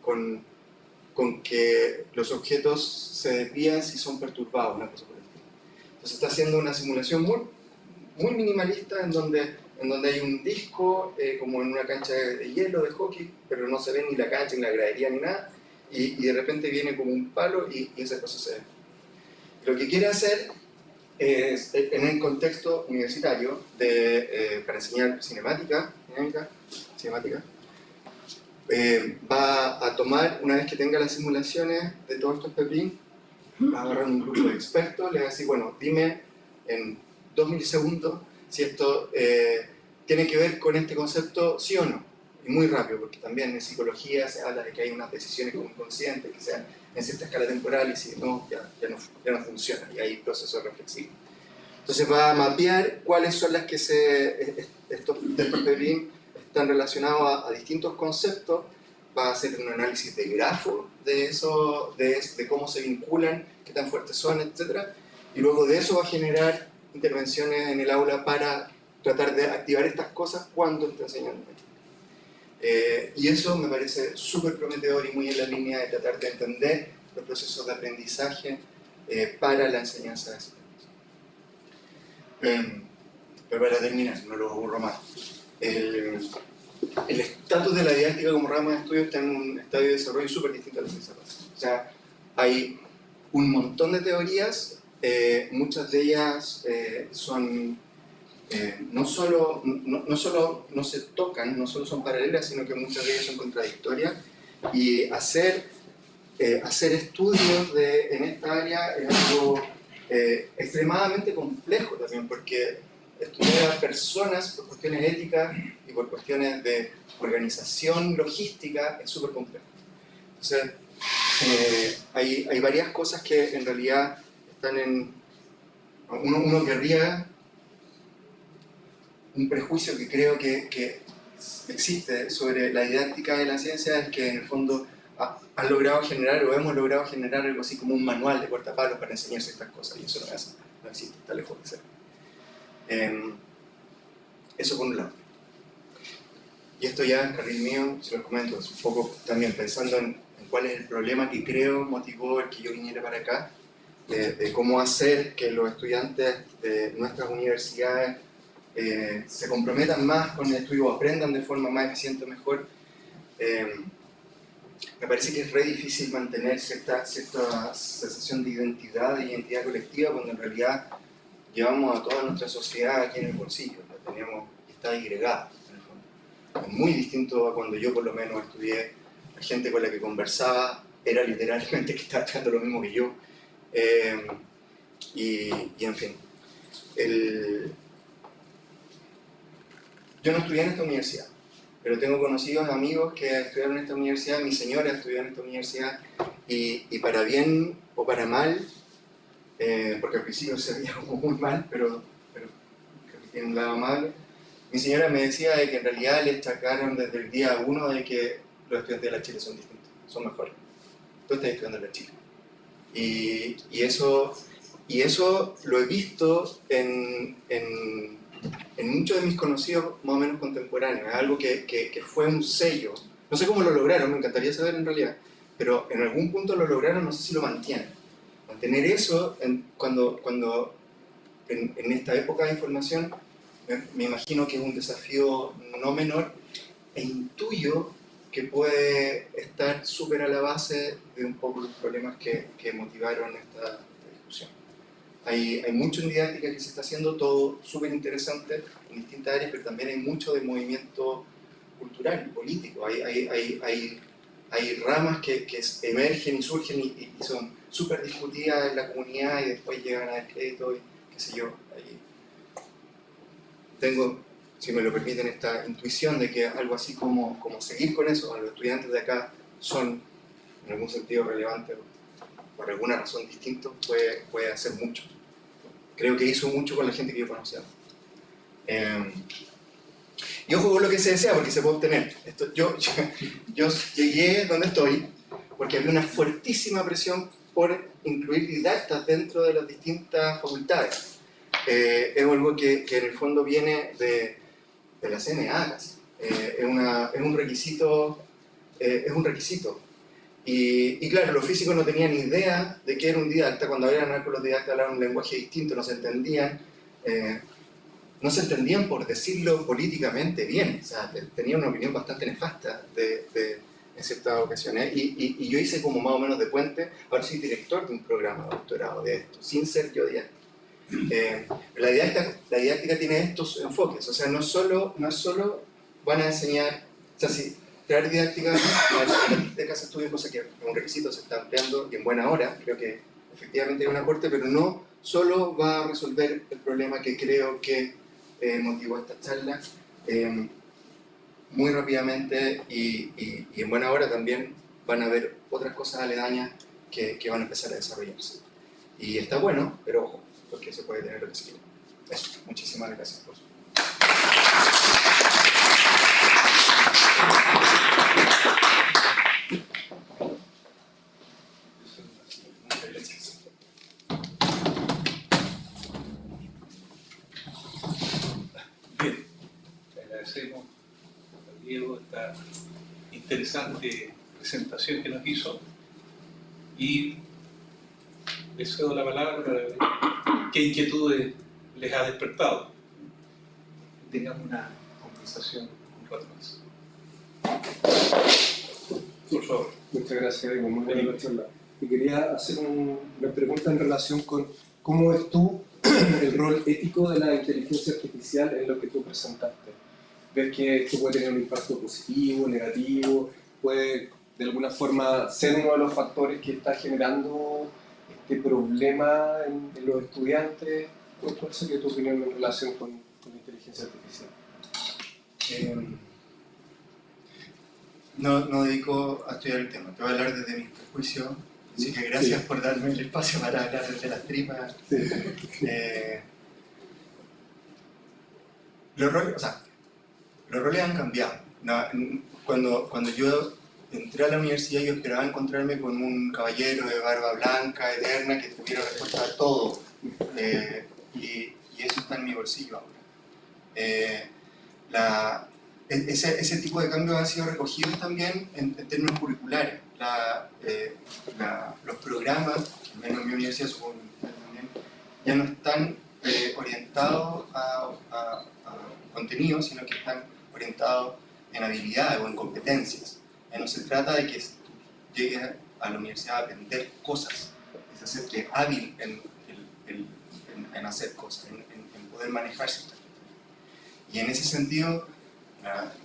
que los objetos se desvían si son perturbados, una cosa por el estilo. Entonces está haciendo una simulación muy minimalista en donde hay un disco, como en una cancha de hielo de hockey, pero no se ve ni la cancha, ni la gradería, ni nada, y de repente viene como un palo y esa cosa se ve. Lo que quiere hacer es, en el contexto universitario para enseñar cinemática, va a tomar, una vez que tenga las simulaciones de todos estos pepins, va a agarrar un grupo de expertos, le va a decir, bueno, dime en 2 milisegundos si esto tiene que ver con este concepto, sí o no. Y muy rápido, porque también en psicología se habla de que hay unas decisiones como inconscientes que sean en cierta escala temporal y si no, ya no funciona, y hay procesos reflexivos. Entonces va a mapear cuáles son las que estos pepins están relacionados a distintos conceptos, va a hacer un análisis de grafo de eso, de cómo se vinculan, qué tan fuertes son, etc. Y luego de eso va a generar intervenciones en el aula para tratar de activar estas cosas cuando está enseñando. Y eso me parece súper prometedor y muy en la línea de tratar de entender los procesos de aprendizaje para la enseñanza de esas cosas. Pero para terminar, no lo aburro más. El estatus de la didáctica como rama de estudio está en un estadio de desarrollo súper distinto a lo que se pasa. O sea, hay un montón de teorías, muchas de ellas son no solo no se tocan, no solo son paralelas, sino que muchas de ellas son contradictorias, y hacer estudios en esta área es algo extremadamente complejo también, porque estudiar a personas por cuestiones éticas y por cuestiones de organización logística es súper complejo. Entonces, hay varias cosas que en realidad están en... Uno querría... Un prejuicio que creo que existe sobre la didáctica de la ciencia es que en el fondo han logrado generar o hemos logrado generar algo así como un manual de cortapalos para enseñarse estas cosas, y eso no existe, está lejos de ser. Eso por un lado. Y esto ya es carril mío, se los comento, es un poco también pensando en cuál es el problema que creo motivó el que yo viniera para acá, de cómo hacer que los estudiantes de nuestras universidades se comprometan más con el estudio, aprendan de forma más eficiente o mejor. Me parece que es re difícil mantener cierta sensación de identidad e identidad colectiva cuando en realidad llevamos a toda nuestra sociedad aquí en el bolsillo, la tenemos, está agregada en el fondo. Es muy distinto a cuando yo por lo menos estudié, la gente con la que conversaba era literalmente que estaba estudiando lo mismo que yo, y en fin. Yo no estudié en esta universidad, pero tengo conocidos amigos que estudiaron en esta universidad, mi señora estudió en esta universidad, y para bien o para mal, porque al principio se veía como muy mal, pero creo que tiene un lado amable, mi señora me decía de que en realidad le destacaron desde el día 1 de que los estudiantes de la Chile son distintos, son mejores. Tú estás estudiando en la Chile. Y eso lo he visto en muchos de mis conocidos más o menos contemporáneos. Es algo que fue un sello. No sé cómo lo lograron, me encantaría saber en realidad, pero en algún punto lo lograron, no sé si lo mantienen. Mantener eso cuando en esta época de información me imagino que es un desafío no menor, e intuyo que puede estar súper a la base de un poco los problemas que motivaron esta discusión. Hay mucho en didáctica que se está haciendo, todo súper interesante en distintas áreas, pero también hay mucho de movimiento cultural y político. Hay ramas que emergen y surgen y son súper discutidas en la comunidad y después llegan a crédito y qué sé yo. Ahí tengo, si me lo permiten, esta intuición de que algo así como seguir con eso, los estudiantes de acá son en algún sentido relevantes por alguna razón distinta, puede hacer mucho. Creo que hizo mucho con la gente que yo conocía. Y ojo con lo que se desea, porque se puede obtener. Yo llegué donde estoy porque había una fuertísima presión por incluir didactas dentro de las distintas facultades. Es algo que en el fondo viene de la CNA casi. Es un requisito. Y claro, los físicos no tenían ni idea de qué era un didacta. Cuando hablaban con los didactas hablaban un lenguaje distinto, no se entendían por decirlo políticamente bien, o sea, tenían una opinión bastante nefasta en ciertas ocasiones, y yo hice como más o menos de puente. Ahora soy director de un programa de doctorado de esto, sin ser yo didáctico. La didáctica tiene estos enfoques, o sea, no solo van a enseñar, o sea, traer didáctica de casa de estudio, cosa que es un requisito, se está ampliando y en buena hora, creo que efectivamente hay un aporte, pero no solo va a resolver el problema que creo que motivó esta charla. Muy rápidamente y en buena hora también van a haber otras cosas aledañas que van a empezar a desarrollarse. Y está bueno, pero ojo, porque se puede tener lo que se quiera. Eso, muchísimas gracias por su
Bien, le agradecemos a Diego esta interesante presentación que nos hizo y le cedo la palabra para ver qué inquietudes les ha despertado. Tengamos una conversación un rato más. Por favor.
Muchas gracias, Diego. Muy buena la charla. Y quería hacer una pregunta en relación con cómo ves tú el rol ético de la inteligencia artificial en lo que tú presentaste. ¿Ves que esto puede tener un impacto positivo, negativo? ¿Puede de alguna forma ser uno de los factores que está generando este problema en los estudiantes? ¿Cuál sería tu opinión en relación con la inteligencia artificial?
No dedico a estudiar el tema, te voy a hablar desde mi prejuicio, así que gracias por darme el espacio para hablar desde las tripas.
Sí.
Los roles han cambiado. Cuando yo entré a la universidad yo esperaba encontrarme con un caballero de barba blanca, eterna, que tuviera respuesta a todo. Y eso está en mi bolsillo ahora. Ese tipo de cambios han sido recogidos también en términos curriculares. Los programas, al menos en mi universidad, supongo que también, ya no están orientados a contenido, sino que están orientados en habilidades o en competencias. No se trata de que tú llegues a la universidad a aprender cosas, es hacerte hábil en hacer cosas, en poder manejarse. Y en ese sentido,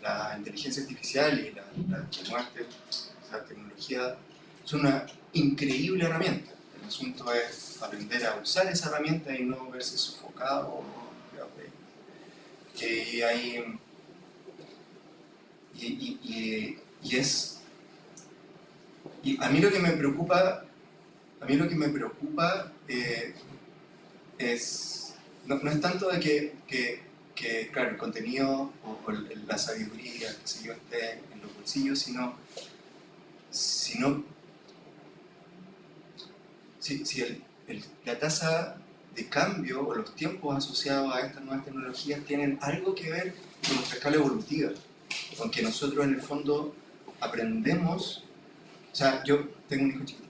la inteligencia artificial y la tecnología son una increíble herramienta. El asunto es aprender a usar esa herramienta y no verse sofocado. Y a mí lo que me preocupa, es no es tanto de que claro, el contenido o la sabiduría, que se yo, esté en los bolsillos, sino si la tasa de cambio o los tiempos asociados a estas nuevas tecnologías tienen algo que ver con nuestra escala evolutiva, con que nosotros en el fondo aprendemos. O sea, yo tengo un hijo chiquito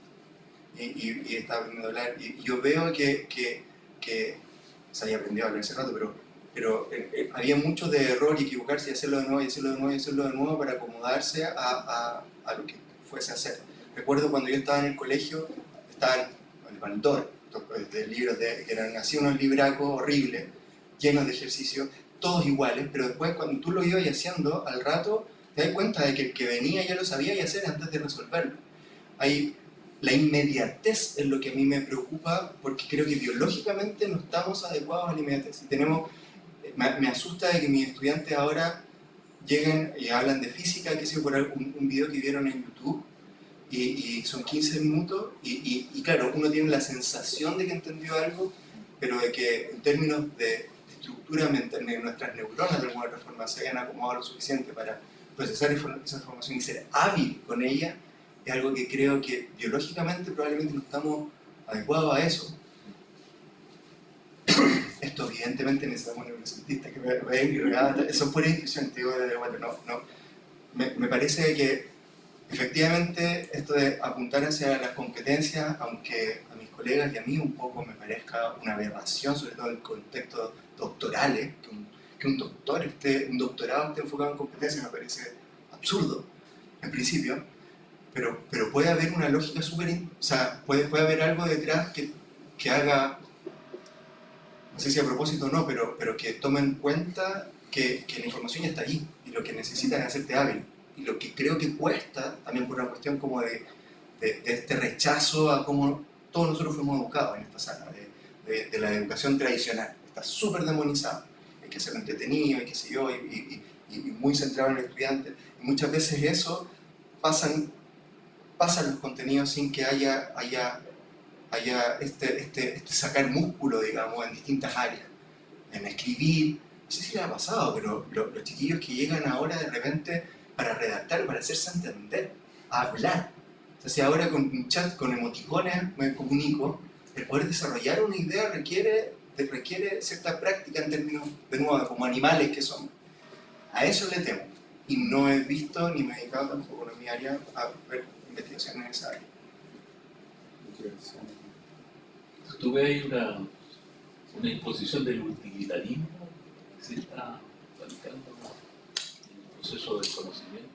y está aprendiendo a hablar y yo veo que o sea, ya aprendió a hablar hace rato, pero había mucho de error y equivocarse y hacerlo de nuevo y hacerlo de nuevo y hacerlo de nuevo para acomodarse a lo que fuese a hacer. Recuerdo cuando yo estaba en el colegio, estaba el Baldor, de libros que eran así unos libracos horribles, llenos de ejercicios, todos iguales, pero después cuando tú lo ibas haciendo, al rato te das cuenta de que el que venía ya lo sabía y hacer antes de resolverlo. La inmediatez es lo que a mí me preocupa, porque creo que biológicamente no estamos adecuados a la inmediatez. Me asusta de que mis estudiantes ahora lleguen y hablan de física, que sé por un video que vieron en YouTube, y son 15 minutos, y claro, uno tiene la sensación de que entendió algo, pero de que en términos de estructura mental, nuestras neuronas de alguna otra forma se hayan acomodado lo suficiente para procesar esa información y ser hábil con ella, es algo que creo que biológicamente probablemente no estamos adecuados a eso. Esto evidentemente necesitamos neurocientistas que me ven y regalan, eso es pura intuición, te digo, me parece que efectivamente esto de apuntar hacia las competencias, aunque a mis colegas y a mí un poco me parezca una aberración, sobre todo en contextos doctorales, que un doctorado esté enfocado en competencias, me parece absurdo en principio, pero puede haber una lógica o sea, puede haber algo detrás que haga, no sé si a propósito o no, pero que tome en cuenta que la información ya está ahí y lo que necesitas es hacerte hábil. lo que creo que cuesta, también por una cuestión como de este rechazo a cómo todos nosotros fuimos educados en esta sala, de la educación tradicional. Está súper demonizado, hay que ser entretenido, y qué sé yo, y muy centrado en el estudiante. Y muchas veces eso pasan los contenidos sin que haya este sacar músculo, digamos, en distintas áreas. En escribir, no sé si les ha pasado, pero los chiquillos que llegan ahora de repente para redactar, para hacerse entender, a hablar. O sea, si ahora con un chat, con emoticones me comunico, el poder desarrollar una idea requiere cierta práctica en términos, de nuevo, como animales que somos. A eso le temo. Y no he visto ni me he dedicado tampoco en mi área a ver investigaciones en esa área.
¿Tú ves ahí una imposición del utilitarismo que se está radicando en el proceso del conocimiento?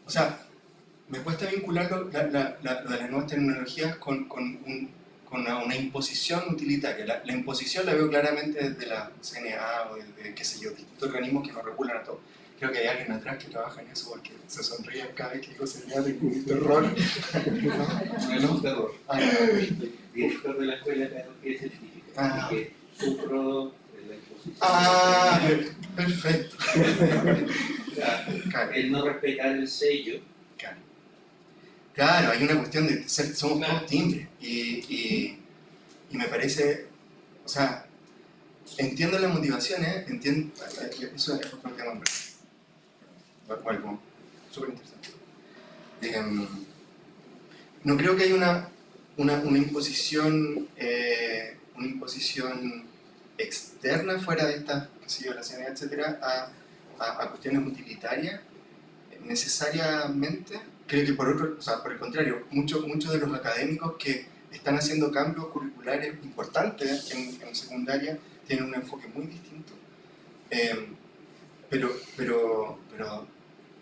O sea, me cuesta vincular lo de las nuevas tecnologías con una imposición utilitaria. La imposición la veo claramente desde la CNA o desde, qué sé yo, distintos organismos que nos regulan a todos. Creo que hay alguien atrás que trabaja en eso porque se sonríe cada vez que digo señal de un terror.
No es un terror.
El director de la Escuela de Pedagogía Científica, que sufro de la imposición.
Ah, perfecto. Claro.
El no respetar el sello.
Claro, hay una cuestión de ser, somos todos timbres y me parece, o sea, entiendo las motivaciones, entiendo, eso es otro tema, algo súper interesante. No creo que haya una imposición externa fuera de esta, qué sé yo, la CNA, etcétera, a cuestiones utilitarias necesariamente. Creo que por el contrario, muchos de los académicos que están haciendo cambios curriculares importantes en secundaria tienen un enfoque muy distinto. Pero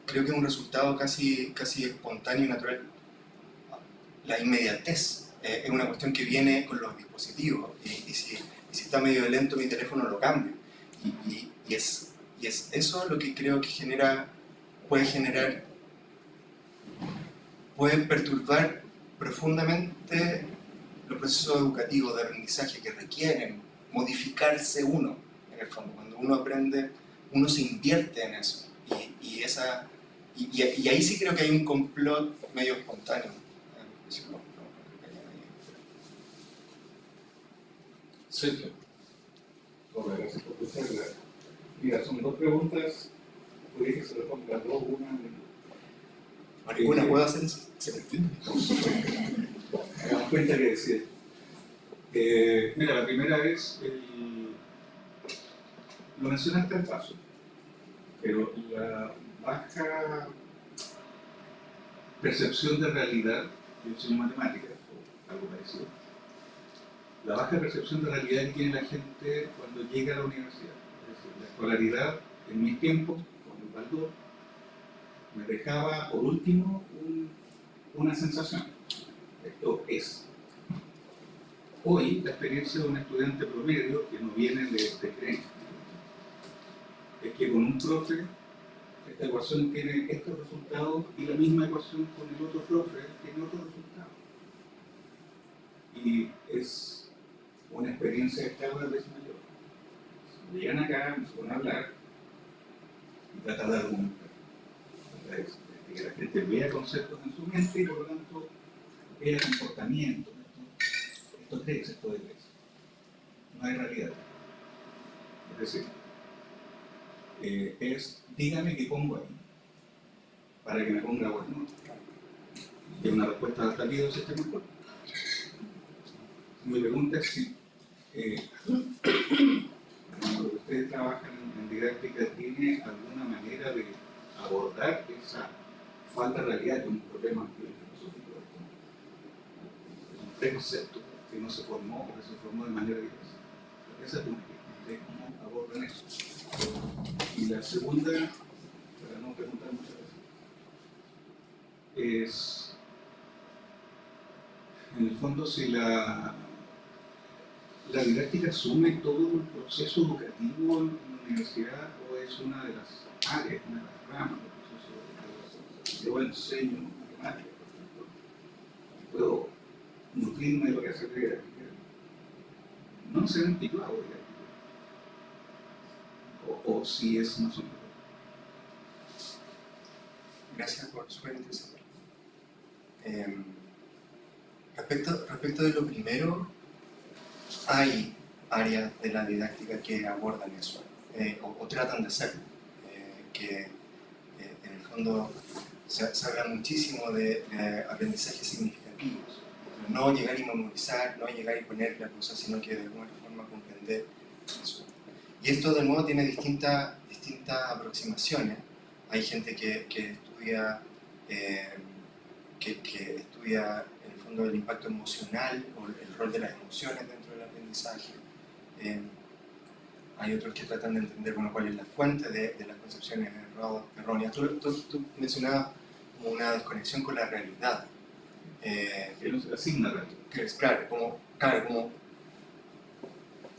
creo que es un resultado casi espontáneo y natural. La inmediatez es una cuestión que viene con los dispositivos y si está medio lento mi teléfono lo cambio. Y es eso lo que creo que puede perturbar profundamente los procesos educativos de aprendizaje que requieren modificarse uno, en el fondo. Cuando uno aprende, uno se invierte en eso. Y ahí sí creo que hay un complot medio espontáneo.
Sergio.
Hola, gracias por presentarla. Mira, son dos preguntas, podría que se respondan las dos, una...
¿Alguna puedo hacer eso? Sí.
Hagamos cuenta que decía. Mira, la primera es, lo mencionaste al paso, pero la baja percepción de realidad, yo soy matemática o algo parecido, la baja percepción de realidad que tiene la gente cuando llega a la universidad. Es decir, la escolaridad, en mis tiempos, con el Baldor, me dejaba, por último, una sensación. Esto es. Hoy, la experiencia de un estudiante promedio, que no viene de creencia, es que con un profe, esta ecuación tiene estos resultados y la misma ecuación con el otro profe tiene otro resultado. Y es una experiencia cada vez mayor. Llegan acá, nos ponen a hablar y tratan de argumentar. De que la gente vea conceptos en su mente y por lo tanto vea comportamiento. Esto crees, esto debes. No hay realidad. Es decir, dígame qué pongo ahí para que me ponga bueno. Y una respuesta de salido del sistema escolar. Mi pregunta es si cuando ustedes trabajan en didáctica, ¿tiene alguna manera de abordar esa falta de realidad de un problema filosófico? Es un preconcepto que no se formó o que se formó de manera diversa. Esa es una de cómo abordan eso. Y la segunda, para no preguntar muchas veces, es en el fondo si la ¿La didáctica asume todo el proceso educativo en la universidad o es una de las áreas, una de las ramas del proceso educativo? Yo enseño matemáticas, por ejemplo, y puedo nutrirme de lo que hace la didáctica. No necesariamente yo hago didáctica. O si es más o menos.
Gracias por su interesante. Respecto de lo primero, hay áreas de la didáctica que abordan eso, o tratan de hacerlo, que en el fondo se habla muchísimo de aprendizajes significativos, no llegar y memorizar, no llegar y poner la cosa, sino que de alguna forma comprender eso. Y esto de nuevo tiene distintas aproximaciones. Hay gente que estudia en el fondo el impacto emocional o el rol de las emociones dentro del aprendizaje. Hay otros que tratan de entender cuál es la fuente de las concepciones erróneas. Tú mencionabas como una desconexión con la realidad.
Que no se asigna realidad.
Claro,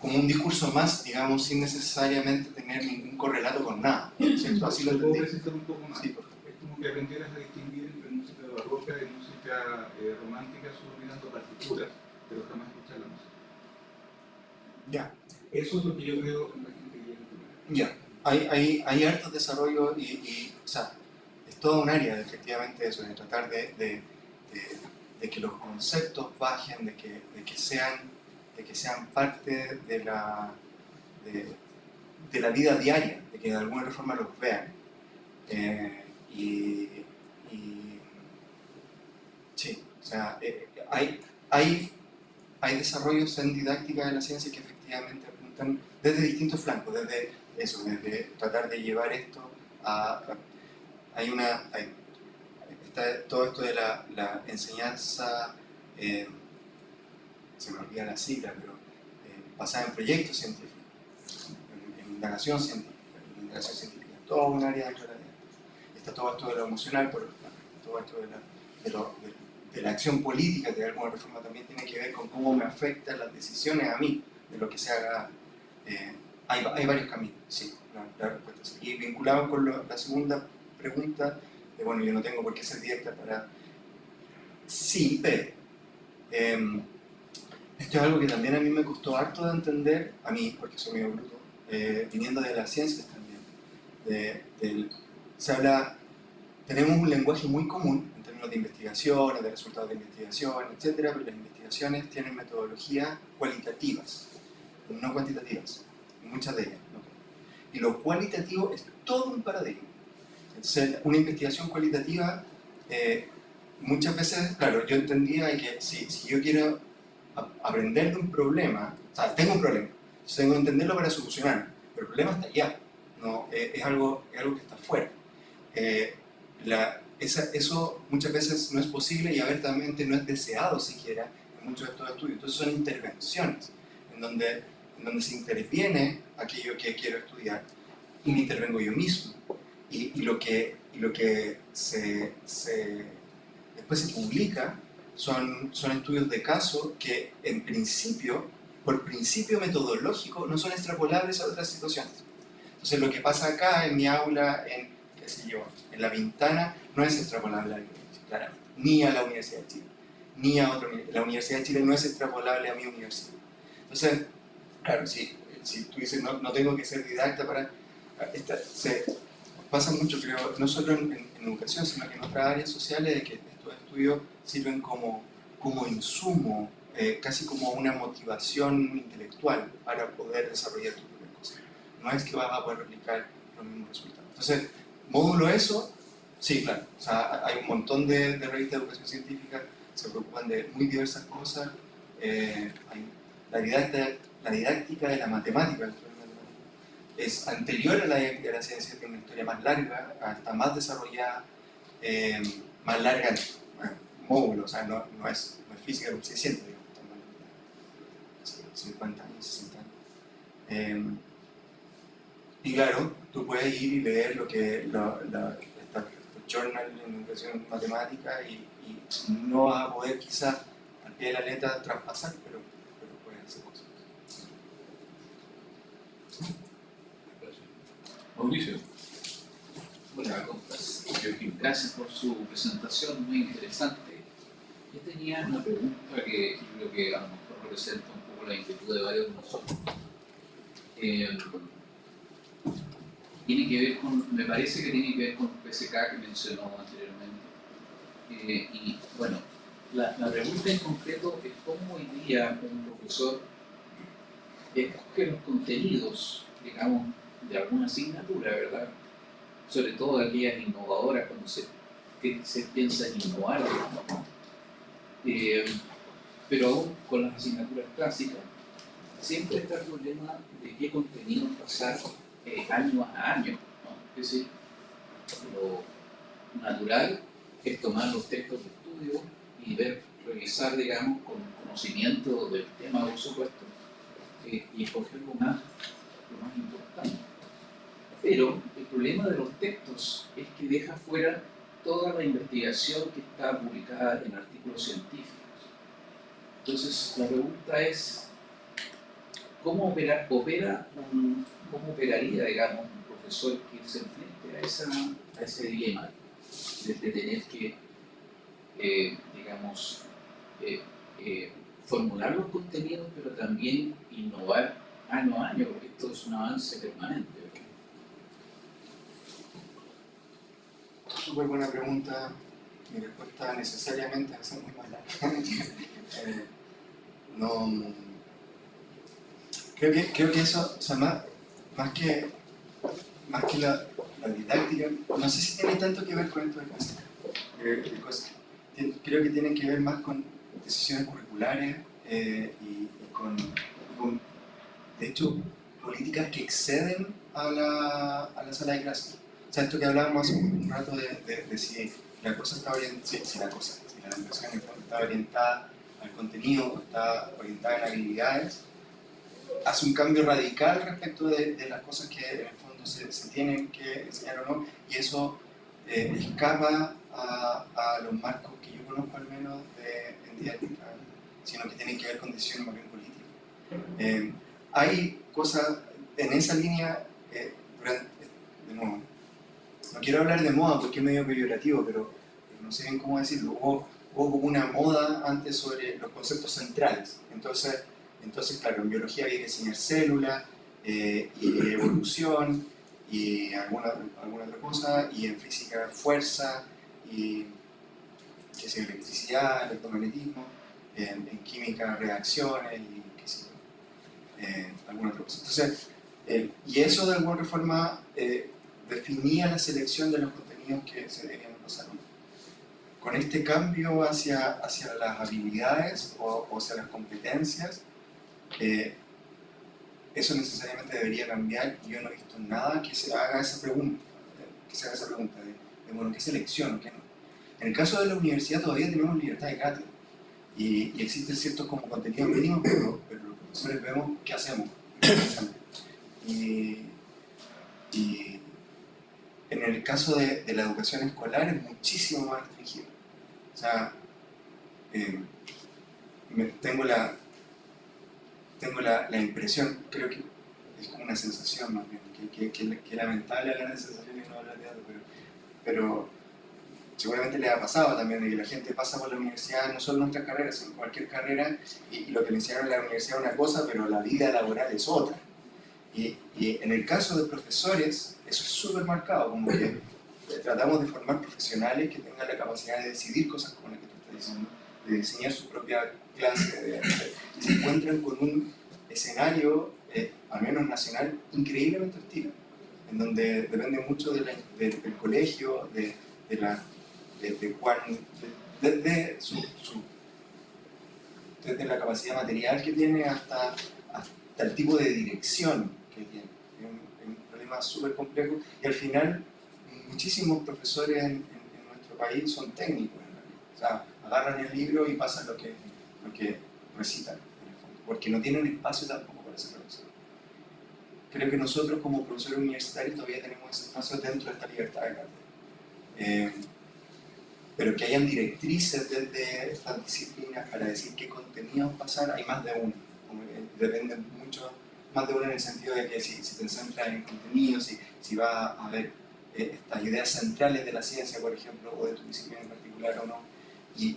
como un discurso más, digamos, sin necesariamente tener ningún correlato con nada. ¿Cierto? Así lo
puedo
entendí.
presentar un poco más.
Sí, por favor.
Es como que aprendieras a distinguir entre música barroca y música romántica solo mirando partituras, pero jamás escuchar la música.
Ya.
Eso es lo que yo veo en la gente que viene primero.
Ya. Hay hartos desarrollos o sea, es todo un área, efectivamente, eso, de tratar de que los conceptos bajen, de que sean parte de la vida diaria, de que de alguna forma los vean. Sí, o sea, hay desarrollos en didáctica de la ciencia que efectivamente apuntan desde distintos flancos, desde tratar de llevar esto está todo esto de la enseñanza, se me olvida la sigla, pero basada en proyectos científicos, en indagación científica, todo un área dentro de la didáctica. Está todo esto de lo emocional, por otro lado, todo esto de la acción política, que de alguna forma también tiene que ver con cómo me afectan las decisiones a mí, de lo que se haga. Hay varios caminos, sí, la respuesta es sí. Y vinculado con la segunda pregunta, bueno, yo no tengo por qué ser directa para... Sí, pero... esto es algo que también a mí me costó harto de entender, a mí, porque soy medio bruto, viniendo de las ciencias también. Se habla, tenemos un lenguaje muy común en términos de investigaciones, de resultados de investigación, etc., pero las investigaciones tienen metodologías cualitativas, no cuantitativas, muchas de ellas. ¿No? Y lo cualitativo es todo un paradigma. Entonces, una investigación cualitativa, muchas veces, claro, yo entendía que si yo quiero aprender de un problema, o sea, tengo un problema, entonces tengo que entenderlo para solucionarlo, pero el problema está allá, ¿no? Es algo que está fuera. Eso muchas veces no es posible y abiertamente no es deseado siquiera en muchos de estos estudios. Entonces son intervenciones en donde se interviene aquello que quiero estudiar y me intervengo yo mismo. Y lo que después se publica son estudios de caso que en principio, por principio metodológico, no son extrapolables a otras situaciones. Entonces lo que pasa acá en mi aula, qué sé yo, en La Pintana, no es extrapolable a la universidad, claramente, ni a la Universidad de Chile, ni a otra universidad. La Universidad de Chile no es extrapolable a mi universidad. Entonces, claro, si tú dices no tengo que ser didacta para... se pasa mucho, creo, no solo en educación, sino que en otras áreas sociales, de que estos estudios sirven como insumo, casi como una motivación intelectual para poder desarrollar tus propias cosas. No es que vas a poder replicar los mismos resultados. Entonces, módulo eso, sí, claro. O sea, hay un montón de revistas de educación científica, se preocupan de muy diversas cosas. La didáctica de la matemática es anterior a la didáctica de la ciencia, tiene una historia más larga, está más desarrollada, más larga en módulo, o sea, no es física de 600, digamos, 50 años, 60 años. Y claro, tú puedes ir y leer lo que estos journal en educación matemática y no vas a poder quizás al pie de la letra traspasar, pero puedes hacer cosas.
Mauricio.
Hola, compas. Gracias por su presentación, muy interesante. Yo tenía una pregunta que creo que a lo mejor representa un poco la inquietud de varios de nosotros. Tiene que ver con, me parece que tiene que ver con el PSK que mencionó anteriormente. Y bueno, la pregunta en concreto es cómo hoy día un profesor escoge los contenidos, digamos, de alguna asignatura, ¿verdad? Sobre todo aquellas innovadoras cuando se piensa en innovar, ¿no? Pero aún con las asignaturas clásicas, siempre está el problema de qué contenido pasar año a año, ¿no? Es decir, lo natural es tomar los textos de estudio y revisar, digamos, con conocimiento del tema, por supuesto, y escoger lo más importante. Pero el problema de los textos es que deja fuera toda la investigación que está publicada en artículos científicos. Entonces, la pregunta es, ¿cómo operaría, digamos, un profesor que se enfrente a ese dilema de tener que, digamos, formular los contenidos, pero también innovar año a año, porque esto es un avance permanente, ¿verdad?
Súper buena pregunta. Mi respuesta necesariamente va a ser muy mala. No, creo que eso, o sea, más que la didáctica, no sé si tiene tanto que ver con esto de cosas. Creo que tiene que ver más con decisiones curriculares y con, de hecho, políticas que exceden a la sala de clases. O sea, esto que hablábamos hace un rato de si la cosa está orientada, si la educación está orientada al contenido, está orientada en habilidades, hace un cambio radical respecto de las cosas que en el fondo se tienen que enseñar o no, y eso escapa a los marcos que yo conozco al menos en didáctica, sino que tienen que ver con decisiones más bien políticas. Hay cosas en esa línea, de nuevo, no quiero hablar de moda porque es medio peyorativo, pero no sé bien cómo decirlo. Hubo como una moda antes sobre los conceptos centrales. Entonces claro, en biología había que enseñar células y evolución y alguna otra cosa, y en física fuerza y qué sé, electricidad, electromagnetismo, en química reacciones y qué sé yo, alguna otra cosa. Entonces, y eso de alguna forma definía la selección de los contenidos que se debían pasar. Con este cambio hacia las habilidades o hacia las competencias, eso necesariamente debería cambiar, y yo no he visto nada que se haga esa pregunta, de bueno, ¿qué selecciono? ¿Qué no? En el caso de la universidad todavía tenemos libertad de cátedra y existen ciertos como contenidos mínimos, pero los profesores vemos qué hacemos. Y en el caso de la educación escolar es muchísimo más restringido. O sea, tengo la impresión, creo que es como una sensación más bien, que lamentable hablar de sensaciones y no hablar de algo, pero seguramente les ha pasado también de que la gente pasa por la universidad, no solo en nuestras carreras, sino en cualquier carrera, y lo que le enseñaron en la universidad es una cosa, pero la vida laboral es otra. Y en el caso de profesores, eso es súper marcado, como que tratamos de formar profesionales que tengan la capacidad de decidir cosas como las que tú estás diciendo, de diseñar su propia clase, y se encuentran con un escenario, al menos nacional, increíblemente hostil, en donde depende mucho del colegio, desde la capacidad material que tiene hasta el tipo de dirección que tiene. Es un problema súper complejo y al final muchísimos profesores en nuestro país son técnicos, en realidad. O sea, agarran el libro y pasan lo que recitan, en el fondo, porque no tienen espacio tampoco para ser profesor. Creo que nosotros como profesores universitarios todavía tenemos ese espacio dentro de esta libertad de cátedra. Pero que hayan directrices desde estas disciplinas para decir qué contenidos pasar, hay más de uno. Depende mucho más de una en el sentido de que si te centras en contenido, si va a haber estas ideas centrales de la ciencia, por ejemplo, o de tu disciplina en particular o no. Y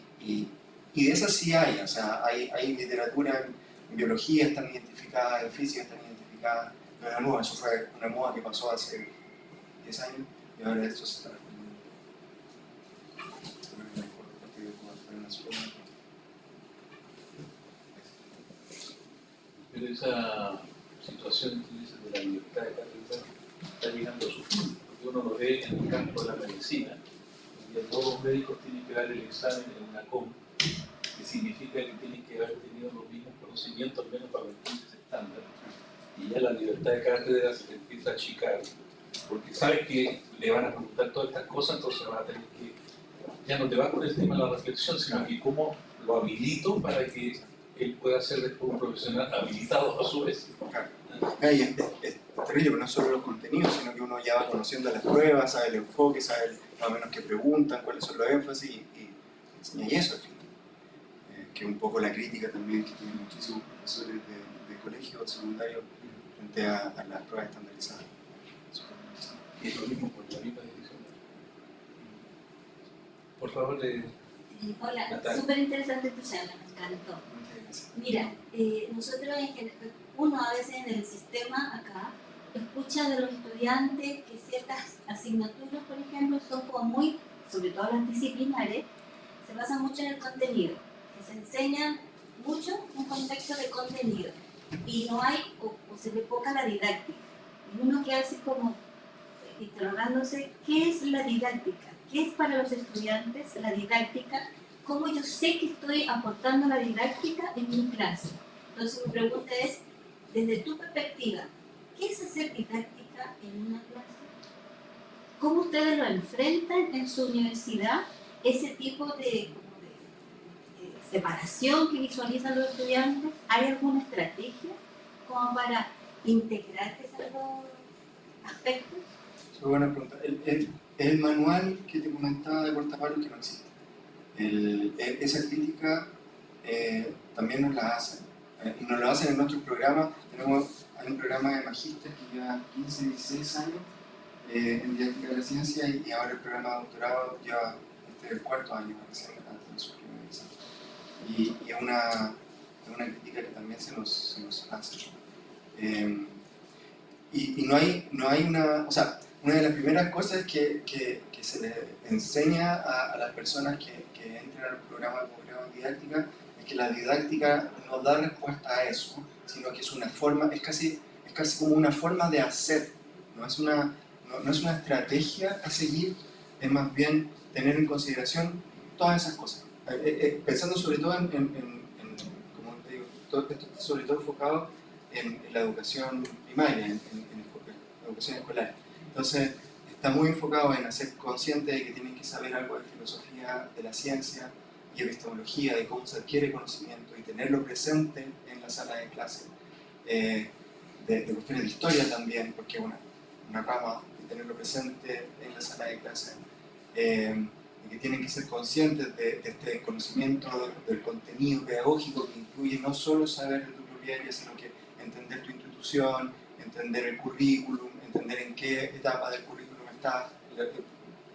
de esas sí hay, o sea, hay literatura en biología, están identificadas, en física están identificadas, no es nueva, eso fue una moda que pasó hace 10 años y ahora esto se está reformando.
Pero esa situación que dices de la libertad de cátedra está llegando a su fin, porque uno lo ve en el campo de la medicina, donde todos los médicos tienen que dar el examen en una COM, que significa que tienen que haber tenido los mismos conocimientos, al menos para los países estándar, y ya la libertad de cátedra se te empieza a achicar, porque sabes que le van a preguntar todas estas cosas, entonces van a tener que, ya no te va con el tema de la reflexión, sino que cómo lo habilito para que él pueda ser después un profesional habilitado a su vez.
Y es terrible, pero no solo los contenidos, sino que uno ya va conociendo las pruebas, sabe el enfoque, sabe más o menos qué preguntan, cuáles son los énfasis y enseña eso al final. Que es un poco la crítica también que tienen muchísimos profesores de colegio o secundario frente a las pruebas estandarizadas.
Y es lo mismo por la misma decisión. Por favor,
Hola,
Natalia.
súper interesante tu charla, me encantó. Mira, nosotros uno a veces en el sistema acá escucha de los estudiantes que ciertas asignaturas, por ejemplo, son como muy, sobre todo las disciplinares, se basan mucho en el contenido, que se enseña mucho un contexto de contenido y no hay, o se ve poca la didáctica. Y uno queda así como interrogándose, ¿qué es la didáctica? ¿Qué es para los estudiantes la didáctica? ¿Cómo yo sé que estoy aportando la didáctica en mi clase? Entonces mi pregunta es, desde tu perspectiva, ¿qué es hacer didáctica en una clase? ¿Cómo ustedes lo enfrentan en su universidad? Ese tipo de separación que visualizan los estudiantes, ¿hay alguna estrategia como para integrar esos dos aspectos?
Es una buena pregunta. El manual que te comentaba de Cortapalo que no existe. Esa crítica también nos la hacen. Y nos lo hacen en nuestros programas. Hay un programa de magíster que lleva 15, 16 años en didáctica de la ciencia y ahora el programa de doctorado lleva el cuarto año recién antes de su primer examen. Y es una crítica que también se nos hace. Y no hay una, o sea, una de las primeras cosas que se le enseña a las personas que entran al programa de posgrado en didáctica es que la didáctica no da respuesta a eso, sino que es una forma, es casi como una forma de hacer, no es una estrategia a seguir, es más bien tener en consideración todas esas cosas. Pensando sobre todo en como te digo, esto está sobre todo enfocado en la educación primaria, en la educación escolar. Entonces, está muy enfocado en hacer consciente de que tienen que saber algo de filosofía, de la ciencia y epistemología, de cómo se adquiere conocimiento y tenerlo presente en la sala de clase. De cuestiones de historia también, porque es una rama de tenerlo presente en la sala de clase. Y que tienen que ser conscientes de este conocimiento del contenido pedagógico que incluye no solo saber de tu propia área, sino que entender tu institución, entender el currículum, entender en qué etapa del currículum estás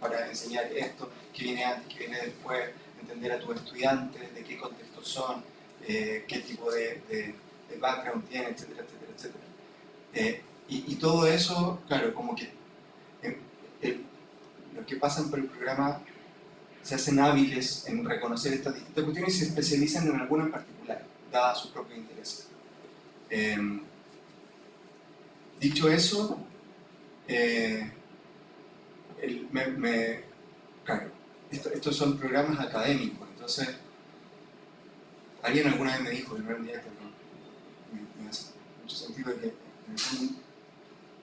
para enseñar esto, qué viene antes, qué viene después, entender a tus estudiantes, de qué contextos son, qué tipo de background tienen, etcétera, etcétera, etcétera. Y todo eso, claro, como que los que pasan por el programa se hacen hábiles en reconocer estas distintas cuestiones y se especializan en alguna en particular, dadas sus propios intereses. Dicho eso, claro, estos son programas académicos, entonces alguien alguna vez me dijo, que no era un día, me hace mucho sentido que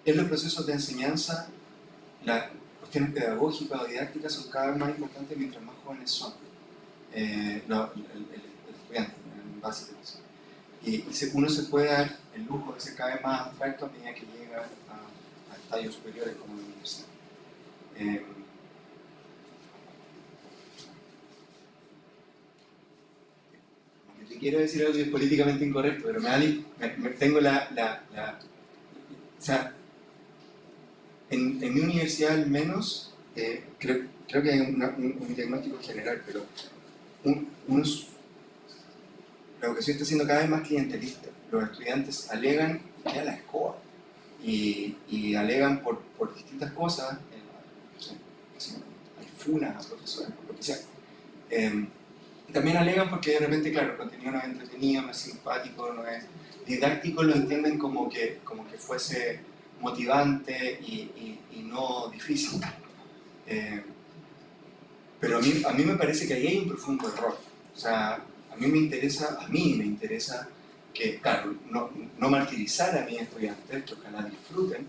en los procesos de enseñanza las cuestiones pedagógicas o didácticas son cada vez más importantes mientras más jóvenes son el estudiante, en base a eso. Y uno se puede dar el lujo de ser cada vez más abstracto a medida que llega a estadios superiores como la universidad. que quiero decir algo que es políticamente incorrecto, pero tengo o sea, en mi universidad al menos, creo que hay un diagnóstico general, pero la educación está siendo cada vez más clientelista. Los estudiantes alegan y queda la escoba. Y alegan por distintas cosas, hay funas a profesores, lo que sea. Y también alegan porque de repente, claro, el contenido no es entretenido, no es simpático, no es didáctico, lo entienden como que fuese motivante y no difícil. Pero a mí me parece que ahí hay un profundo error. O sea, a mí me interesa que, claro, no martirizar a mis estudiantes, que ojalá disfruten,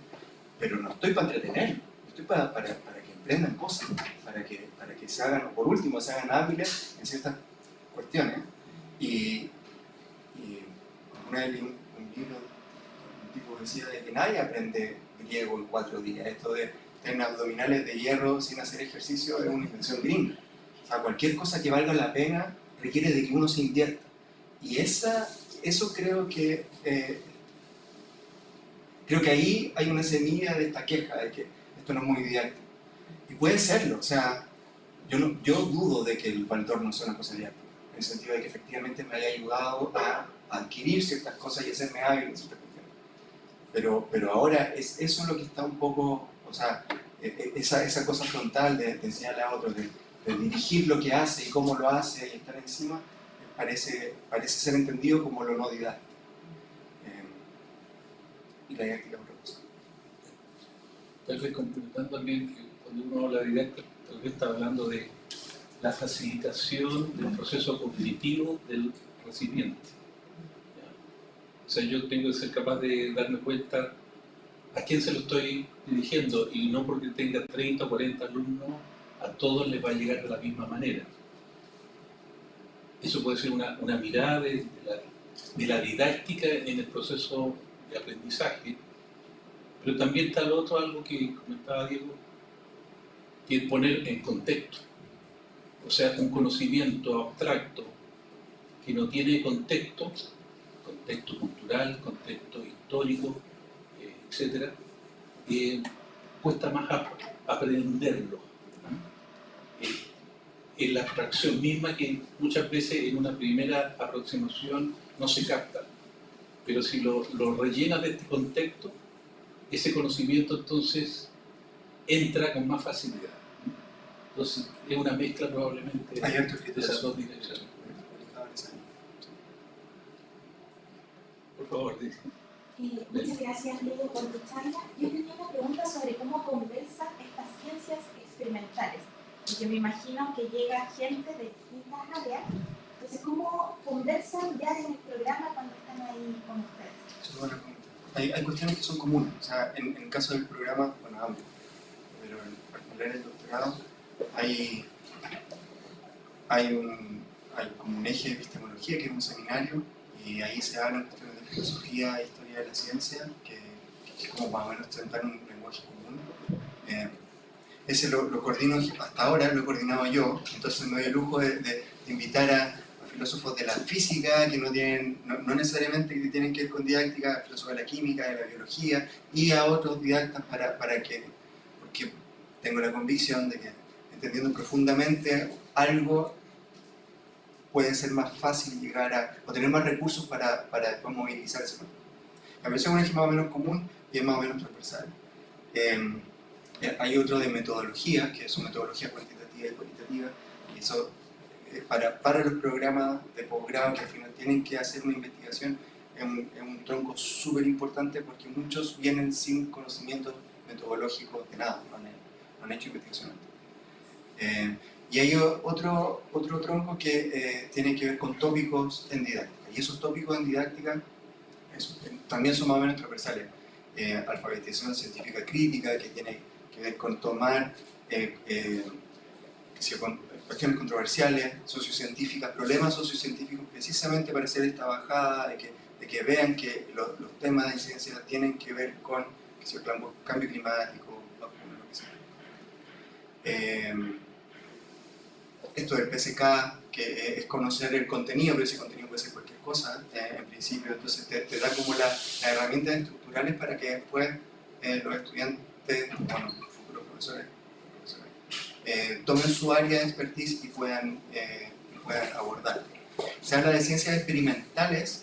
pero no estoy para entretener, estoy para que emprendan cosas, para que se hagan, o por último, se hagan hábiles en ciertas cuestiones. Y una vez leí un libro, un tipo decía de que nadie aprende griego en 4 días. Esto de tener abdominales de hierro sin hacer ejercicio es una invención gringa. O sea, cualquier cosa que valga la pena requiere de que uno se invierta. Y eso creo que ahí hay una semilla de esta queja de que esto no es muy didáctico. Y puede serlo, o sea, yo dudo de que el Baldor no sea una cosa didáctica, en el sentido de que efectivamente me haya ayudado a adquirir ciertas cosas y hacerme hábil en ciertas cuestiones. Pero ahora eso es lo que está un poco, o sea, esa cosa frontal de enseñarle a otros, de dirigir lo que hace y cómo lo hace y estar encima, parece ser entendido como lo no didáctico. Y la didáctica es otra cosa.
Tal vez complementando también que cuando uno habla de didáctica, tal vez está hablando de la facilitación del proceso cognitivo del recipiente. O sea, yo tengo que ser capaz de darme cuenta a quién se lo estoy dirigiendo, y no porque tenga 30 o 40 alumnos, a todos les va a llegar de la misma manera. Eso puede ser una mirada de la didáctica en el proceso de aprendizaje, pero también está lo otro, algo que comentaba Diego, que es poner en contexto. O sea, un conocimiento abstracto que no tiene contexto cultural, contexto histórico, etc., cuesta más aprenderlo. En la abstracción misma, que muchas veces en una primera aproximación no se capta, pero si lo rellenas de este contexto, ese conocimiento entonces entra con más facilidad. Entonces es una mezcla probablemente de esas dos direcciones. Por favor, dice.
Muchas gracias, Diego, por tu charla. Yo tenía una pregunta sobre cómo conversan estas ciencias experimentales, porque me imagino que llega gente de distintas áreas. Entonces, ¿cómo conversan ya en el programa cuando están ahí con ustedes?
Eso es buena pregunta. Hay cuestiones que son comunes. O sea, en el caso del programa, bueno, ambos, pero en particular el doctorado, hay como un eje de epistemología, que es un seminario, y ahí se hablan cuestiones de filosofía e historia de la ciencia, que es como más o menos presentar un lenguaje común. Ese lo coordino, hasta ahora lo he coordinado yo, entonces me doy el lujo de invitar a filósofos de la física, que no necesariamente que tienen que ver con didáctica, filósofos de la química, de la biología, y a otros didactas porque tengo la convicción de que, entendiendo profundamente algo, puede ser más fácil llegar o tener más recursos para después movilizar ese momento. La versión es más o menos común y es más o menos transversal. Hay otro de metodología, que es una metodología cuantitativa y cualitativa, y eso para los programas de posgrado que al final tienen que hacer una investigación es un tronco súper importante, porque muchos vienen sin conocimientos metodológicos de nada, no han hecho investigación antes. Y hay otro tronco que tiene que ver con tópicos en didáctica, y esos tópicos en didáctica también son más o menos transversales. Alfabetización científica crítica, que tiene que ver con tomar cuestiones controversiales, sociocientíficas, problemas sociocientíficos, precisamente para hacer esta bajada, de que vean que los temas de ciencia tienen que ver con el cambio climático, lo que sea. Esto del PSK, que es conocer el contenido, pero ese contenido puede ser cualquier cosa en principio, entonces te da como las herramientas estructurales para que después los estudiantes, bueno, futuros profesores, tomen su área de expertise y puedan abordar. Se habla de ciencias experimentales,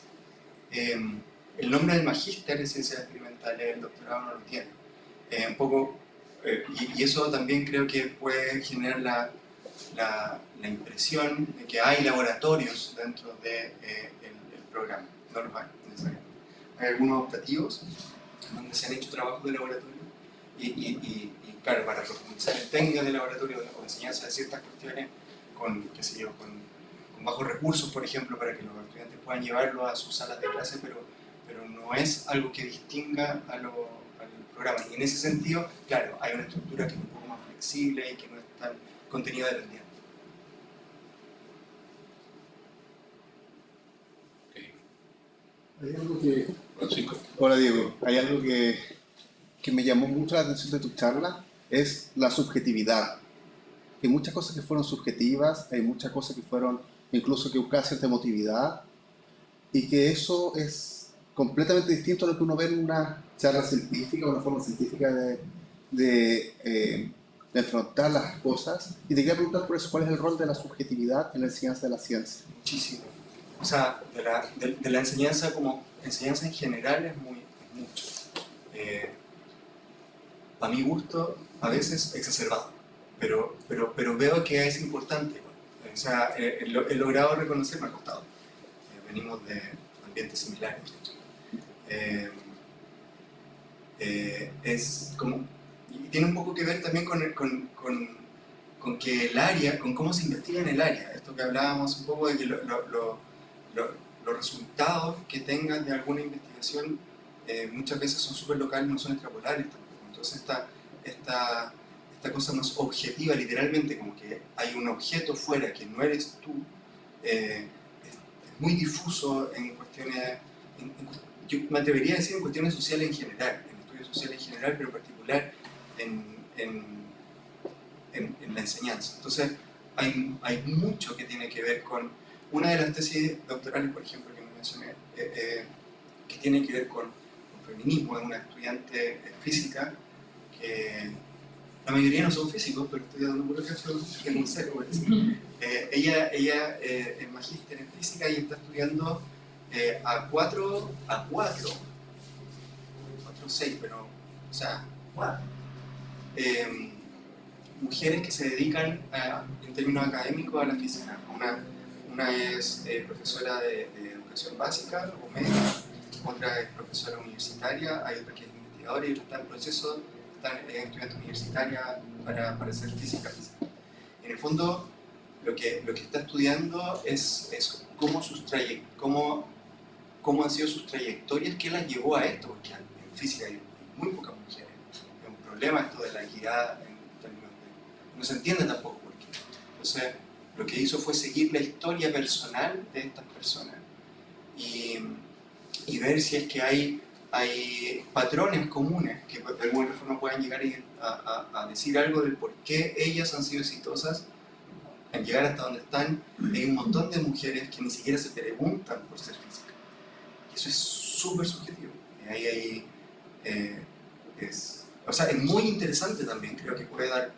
el nombre del magíster de ciencias experimentales, el doctorado no lo tiene. Un poco, y eso también creo que puede generar la impresión de que hay laboratorios dentro del programa. No los hay necesariamente. Hay algunos optativos donde se han hecho trabajos de laboratorio y claro, para profundizar en técnicas de laboratorio o enseñanza de ciertas cuestiones con, qué sé yo, con bajos recursos, por ejemplo, para que los estudiantes puedan llevarlo a sus salas de clase, pero no es algo que distinga al programa. Y en ese sentido, claro, hay una estructura que es un poco más flexible y que no es tan contenido dependiente.
Hay algo que...
Francisco.
Hola Diego, hay algo que me llamó mucho la atención de tu charla, es la subjetividad. Hay muchas cosas que fueron subjetivas, hay muchas cosas que fueron incluso que buscaban cierta emotividad, y que eso es completamente distinto a lo que uno ve en una charla científica, una forma científica de enfrentar las cosas. Y te quería preguntar por eso, ¿cuál es el rol de la subjetividad en la enseñanza de la ciencia?
Muchísimo. O sea, de la enseñanza como enseñanza en general es mucho. A mi gusto, a veces exacerbado, pero veo que es importante. O sea, he logrado reconocer, me ha costado. Venimos de ambientes similares. Es como, y tiene un poco que ver también con que el área, con cómo se investiga en el área. Esto que hablábamos un poco de que los resultados que tengan de alguna investigación muchas veces son súper locales, no son extrapolables tampoco. Entonces esta cosa más objetiva, literalmente, como que hay un objeto fuera que no eres tú, es muy difuso en cuestiones, yo me atrevería a decir en cuestiones sociales en general, en estudios sociales en general, pero en particular en la enseñanza. Entonces hay mucho que tiene que ver con una de las tesis doctorales, por ejemplo, que me mencioné, que tiene que ver con feminismo, de una estudiante de física que la mayoría no son físicos, pero estoy dando por ejemplo que es muy seco. Ella es magíster en física y está estudiando a 6, pero, o sea, mujeres que se dedican en términos académicos a la física. Una es profesora de educación básica o media, otra es profesora universitaria, hay otra que es investigadora y otra está en proceso, está estudiante universitaria para hacer física. En el fondo, lo que está estudiando es cómo han sido sus trayectorias, qué las llevó a esto, porque en física hay muy pocas mujeres. Es un problema esto de la equidad en términos de... No se entiende tampoco por qué. Entonces, lo que hizo fue seguir la historia personal de estas personas y ver si es que hay patrones comunes que de alguna forma puedan llegar a decir algo del por qué ellas han sido exitosas en llegar hasta donde están. Hay un montón de mujeres que ni siquiera se preguntan por ser físicas. Y eso es súper subjetivo. O sea, es muy interesante también, creo que puede dar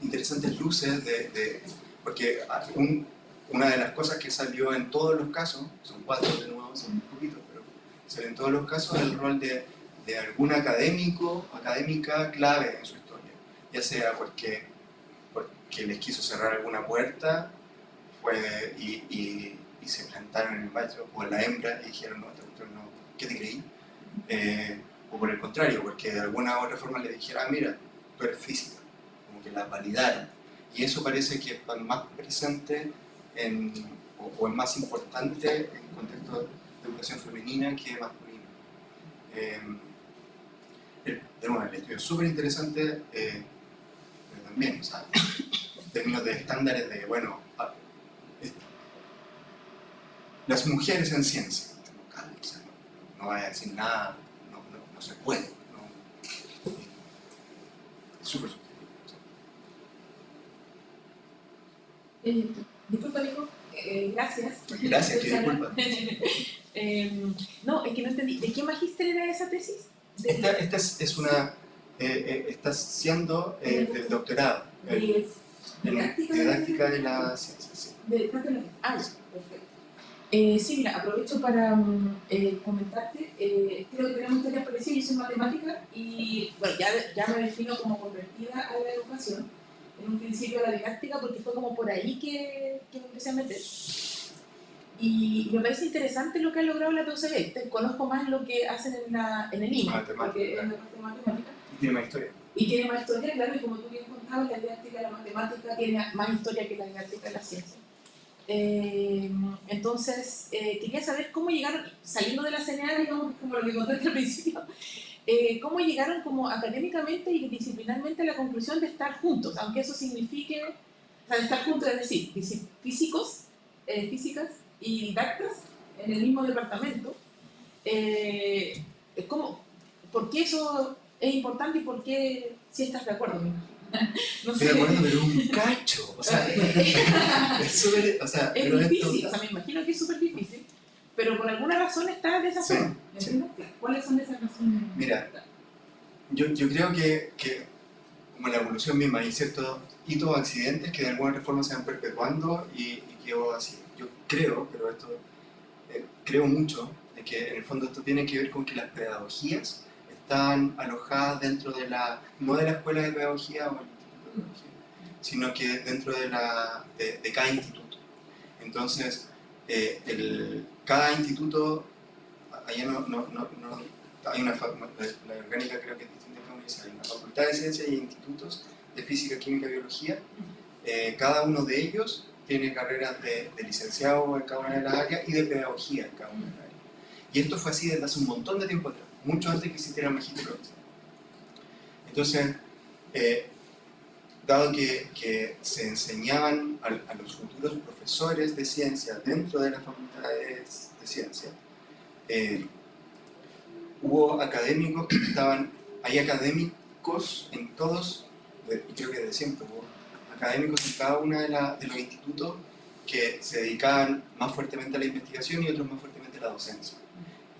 interesantes luces porque una de las cosas que salió en todos los casos, son 4 de nuevo, son muy poquitos, pero salió en todos los casos el rol de algún académica clave en su historia, ya sea porque les quiso cerrar alguna puerta y se plantaron en el macho o en la hembra y dijeron, no, ¿qué te creí? O por el contrario, porque de alguna u otra forma le dijeron, mira, tú eres física, como que la validaron. Y eso parece que es más presente o es más importante en el contexto de educación femenina que masculina. De nuevo, el estudio es súper interesante, pero también, o sea, en términos de estándares de, bueno, las mujeres en ciencia, o sea, no voy a decir nada, no se puede. Es súper subjetivo.
Disculpa, Nico,
Gracias.
Gracias, te disculpa.
No, es que no entendí. ¿De qué magíster era esa tesis?
Esta es una... está siendo del doctorado. Didáctica de la ciencia. Sí.
Perfecto. Sí, mira, aprovecho para comentarte. Creo que tenemos historias parecidas. Yo soy matemática y bueno, ya me defino como convertida a la educación. En un principio a la didáctica porque fue como por ahí que me empecé a meter. Y me parece interesante lo que ha logrado la PUCB. Conozco más lo que hacen en el IMA, porque es la parte de matemática.
Y tiene más historia.
Y tiene más historia, claro, y como tú bien contabas, la didáctica de la matemática tiene más historia que la didáctica de la ciencia. Entonces, quería saber cómo llegaron, saliendo de la CNA, digamos, como lo que contaste al principio, cómo llegaron como académicamente y disciplinarmente a la conclusión de estar juntos, aunque eso signifique, o sea, de estar juntos, es decir, físicas y didactas en el mismo departamento. ¿Por qué eso es importante y por qué si estás de acuerdo? No sé.
Estoy de acuerdo, pero un cacho. O sea, es súper. O sea,
es difícil, o sea, me imagino que es súper difícil, pero por alguna razón está de esa forma.
Sí.
¿Cuáles son esas razones?
Mira, yo creo que como la evolución misma, hay ciertos hitos o accidentes que de alguna forma se van perpetuando y quedó así. Yo creo, pero esto creo mucho, de que en el fondo esto tiene que ver con que las pedagogías están alojadas dentro de no de la escuela de pedagogía o el instituto de pedagogía, sino que dentro de cada instituto. Entonces, cada instituto, allá hay una la orgánica creo que es distinta que la universidad, hay una facultad de ciencias y institutos de física, química y biología. Cada uno de ellos tiene carreras de licenciado en cada una de las áreas y de pedagogía en cada una de las áreas. Y esto fue así desde hace un montón de tiempo atrás, mucho antes que existiera el magíster profesional. Entonces, dado que se enseñaban a los futuros profesores de ciencia dentro de las facultades de ciencia, hubo académicos que hay académicos en todos, y creo que de siempre hubo académicos en cada uno de los institutos que se dedicaban más fuertemente a la investigación y otros más fuertemente a la docencia.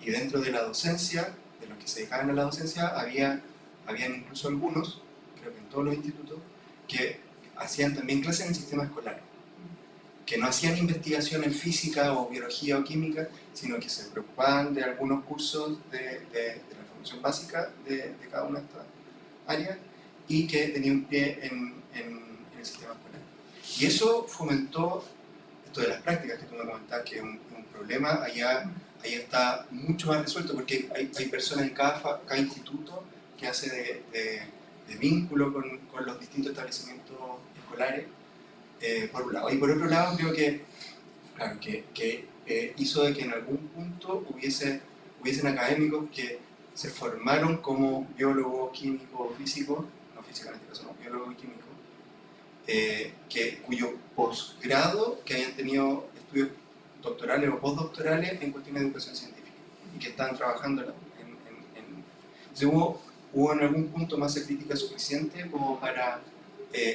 Y dentro de la docencia, de los que se dedicaban a la docencia, habían incluso algunos, creo que en todos los institutos, que hacían también clases en el sistema escolar, que no hacían investigación en física o biología o química, sino que se preocupaban de algunos cursos de la formación básica de cada una de estas áreas y que tenían un pie en el sistema escolar. Y eso fomentó esto de las prácticas que tú me comentabas, que es un problema. Allá está mucho más resuelto porque hay personas en cada instituto que hace de vínculo con los distintos establecimientos escolares, por un lado. Y por otro lado, creo que, claro, que hizo de que en algún punto hubiesen académicos que se formaron como biólogos, químicos, físicos, no físicos en este caso, no, biólogos y químicos, cuyo posgrado, que hayan tenido estudios doctorales o postdoctorales en cuestiones de educación científica y que estaban trabajando Entonces hubo en algún punto masa crítica suficiente como para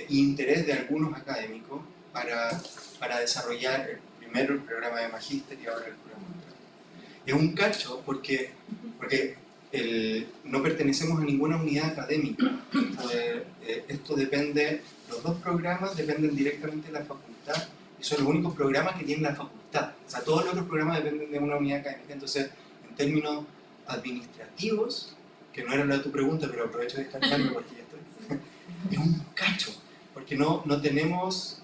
interés de algunos académicos para desarrollar primero el programa de magíster y ahora el programa de doctorado. Es un cacho porque no pertenecemos a ninguna unidad académica. Esto depende, los dos programas dependen directamente de la facultad y son los únicos programas que tienen la facultad. O sea, todos los otros programas dependen de una unidad académica. Entonces, en términos administrativos, que no era la de tu pregunta, pero aprovecho de descartarme porque ya estoy. Es un cacho, porque no tenemos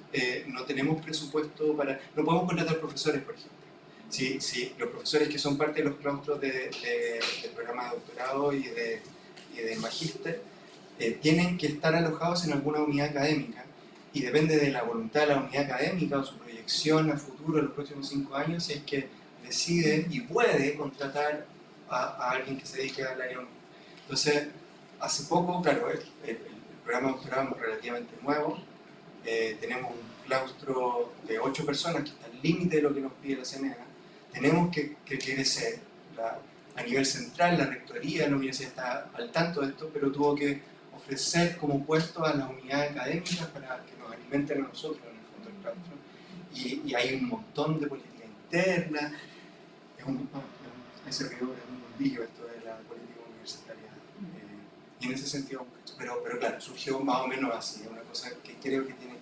presupuesto para... No podemos contratar profesores, por ejemplo. Si los profesores que son parte de los claustros del programa de doctorado y de magíster tienen que estar alojados en alguna unidad académica y depende de la voluntad de la unidad académica o su proyección a futuro en los próximos 5 años si es que decide y puede contratar a alguien que se dedique al área. Entonces, hace poco, claro, el programa de doctorado es relativamente nuevo, tenemos un claustro de 8 personas que está al límite de lo que nos pide la CNA. Tenemos que crecer. A nivel central, la rectoría de la universidad está al tanto de esto, pero tuvo que ofrecer como puesto a las unidades académicas para que nos alimenten a nosotros en el fondo del claustro. y hay un montón de política interna. Ese río es un bombillo esto de la política universitaria. Y en ese sentido, pero claro, surgió más o menos así, una cosa que creo que tiene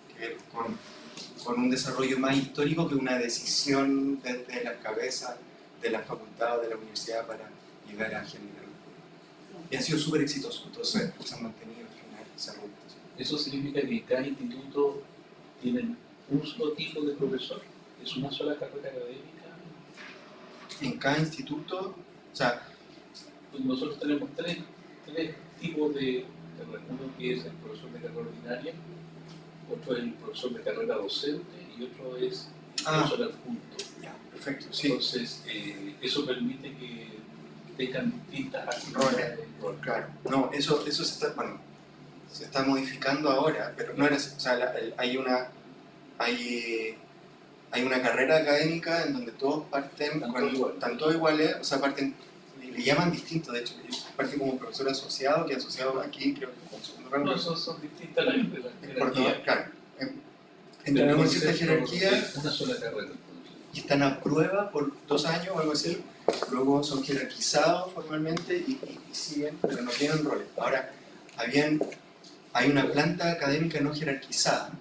que ver con un desarrollo más histórico que una decisión desde la cabeza de la facultad o de la universidad para llegar a generar. Y ha sido súper exitoso, entonces se han mantenido al final esa argumentación.
¿Eso significa que cada instituto tiene un solo tipo de profesor? ¿Es una sola carrera académica?
En cada instituto, o sea,
Pues nosotros tenemos tres tipos de carrera. Uno que es el profesor de carrera ordinaria, otro es el profesor de carrera docente y otro es el profesor adjunto.
ya, perfecto, sí.
Entonces, eso permite que tengan distintas
Roles. Claro, no, eso se está modificando ahora, pero no era, o sea, hay una carrera académica en donde todos parten, están todos iguales, o sea, parten, le llaman distinto, de hecho, parten como profesor asociado, que asociado aquí creo que con segundo rango.
No, son distintas las
jerarquías. Claro, entran en cierta jerarquía
una sola carrera.
y están a prueba por 2 años o algo así, luego son jerarquizados formalmente y siguen, pero no tienen roles. Ahora, hay una planta académica no jerarquizada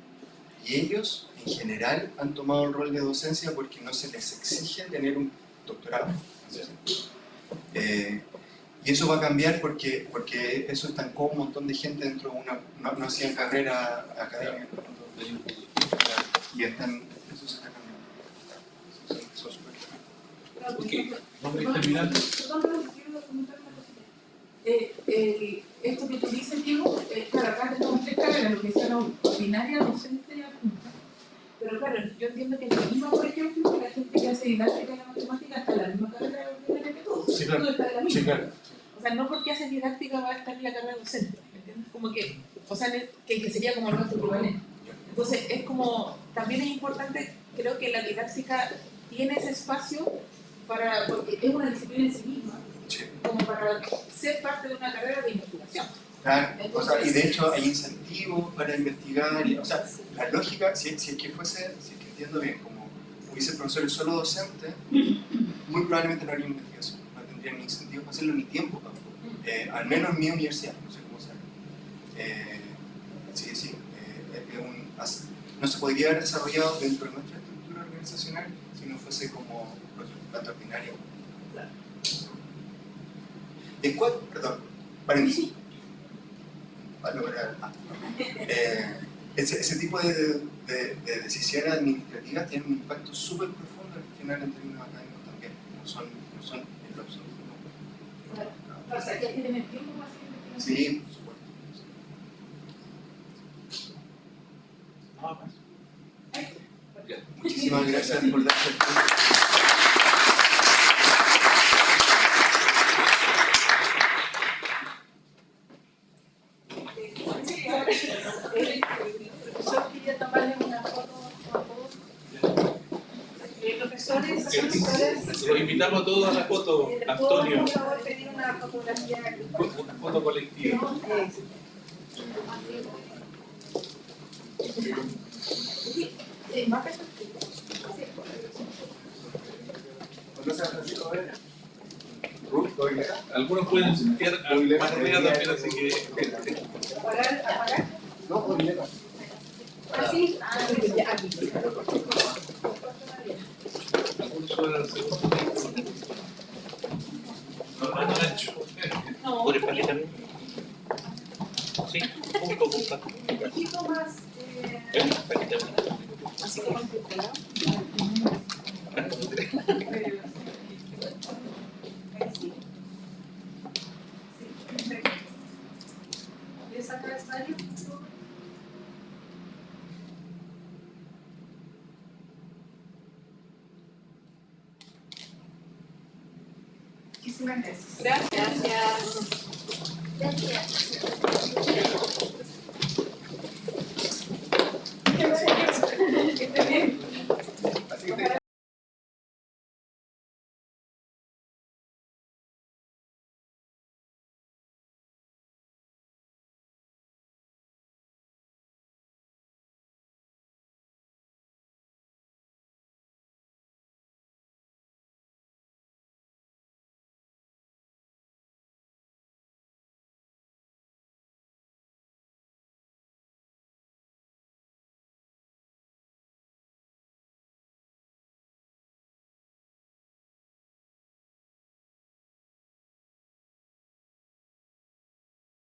y ellos en general han tomado el rol de docencia porque no se les exige tener un doctorado. Y eso va a cambiar porque eso estancó un montón de gente dentro de no hacían carrera académica. Y eso se está cambiando. Eso es súper claro.
Ok, vamos a ir terminando.
Perdón, quiero comentar una cosita. Esto que tú dices, Diego, claro, acá tenemos 3 carreras, lo que sea ordinaria, docente y adjunta. Pero claro, yo entiendo que en la misma, por ejemplo, la gente que hace didáctica de la matemática está en la misma carrera ordinaria que tú.
Sí, claro.
Tú estás en la misma.
Sí, claro.
O sea, no porque haces didáctica va a estar en la carrera docente, ¿me entiendes? Como que, o sea, que sería como el nuestro equivalente. Entonces, es como, también es importante, creo que la didáctica tiene ese espacio porque es una disciplina en sí misma, como para ser parte de una carrera de investigación.
Claro,
Entonces,
o sea, y de hecho hay incentivos para investigar, o sea, la lógica, si es que entiendo bien, como hubiese profesores solo docentes, muy probablemente no haría investigación, no tendría ni incentivos para hacerlo ni tiempo tampoco, al menos en mi universidad, no sé cómo sea. No se podría haber desarrollado dentro de nuestra estructura organizacional si no fuese como planta ordinaria. ¿De cuál? Perdón, paréntesis. Ese tipo de decisiones administrativas tienen un impacto súper profundo al final en términos académicos también, no son en lo absoluto.
O sea, ya tienen el tiempo para hacer investigación.
Sí, por supuesto.
Nada más.
Muchísimas gracias por darse el tiempo.
Yo quería tomarle una foto a todos. Profesores,
Los invitamos a todos a la foto, Antonio.
por favor, pedir una fotografía.
Una foto colectiva.
Más perspectiva.
Algunos pueden sentir más ruido también, así que.
¿Apagar?
No, muy bien.
Así.
Algunos suelen hacer. No, no, Nacho.
No.
¿Por el paquete? Sí, un poco.
Un poquito más.
Así como
Muchísimas gracias. Gracias.
Gracias.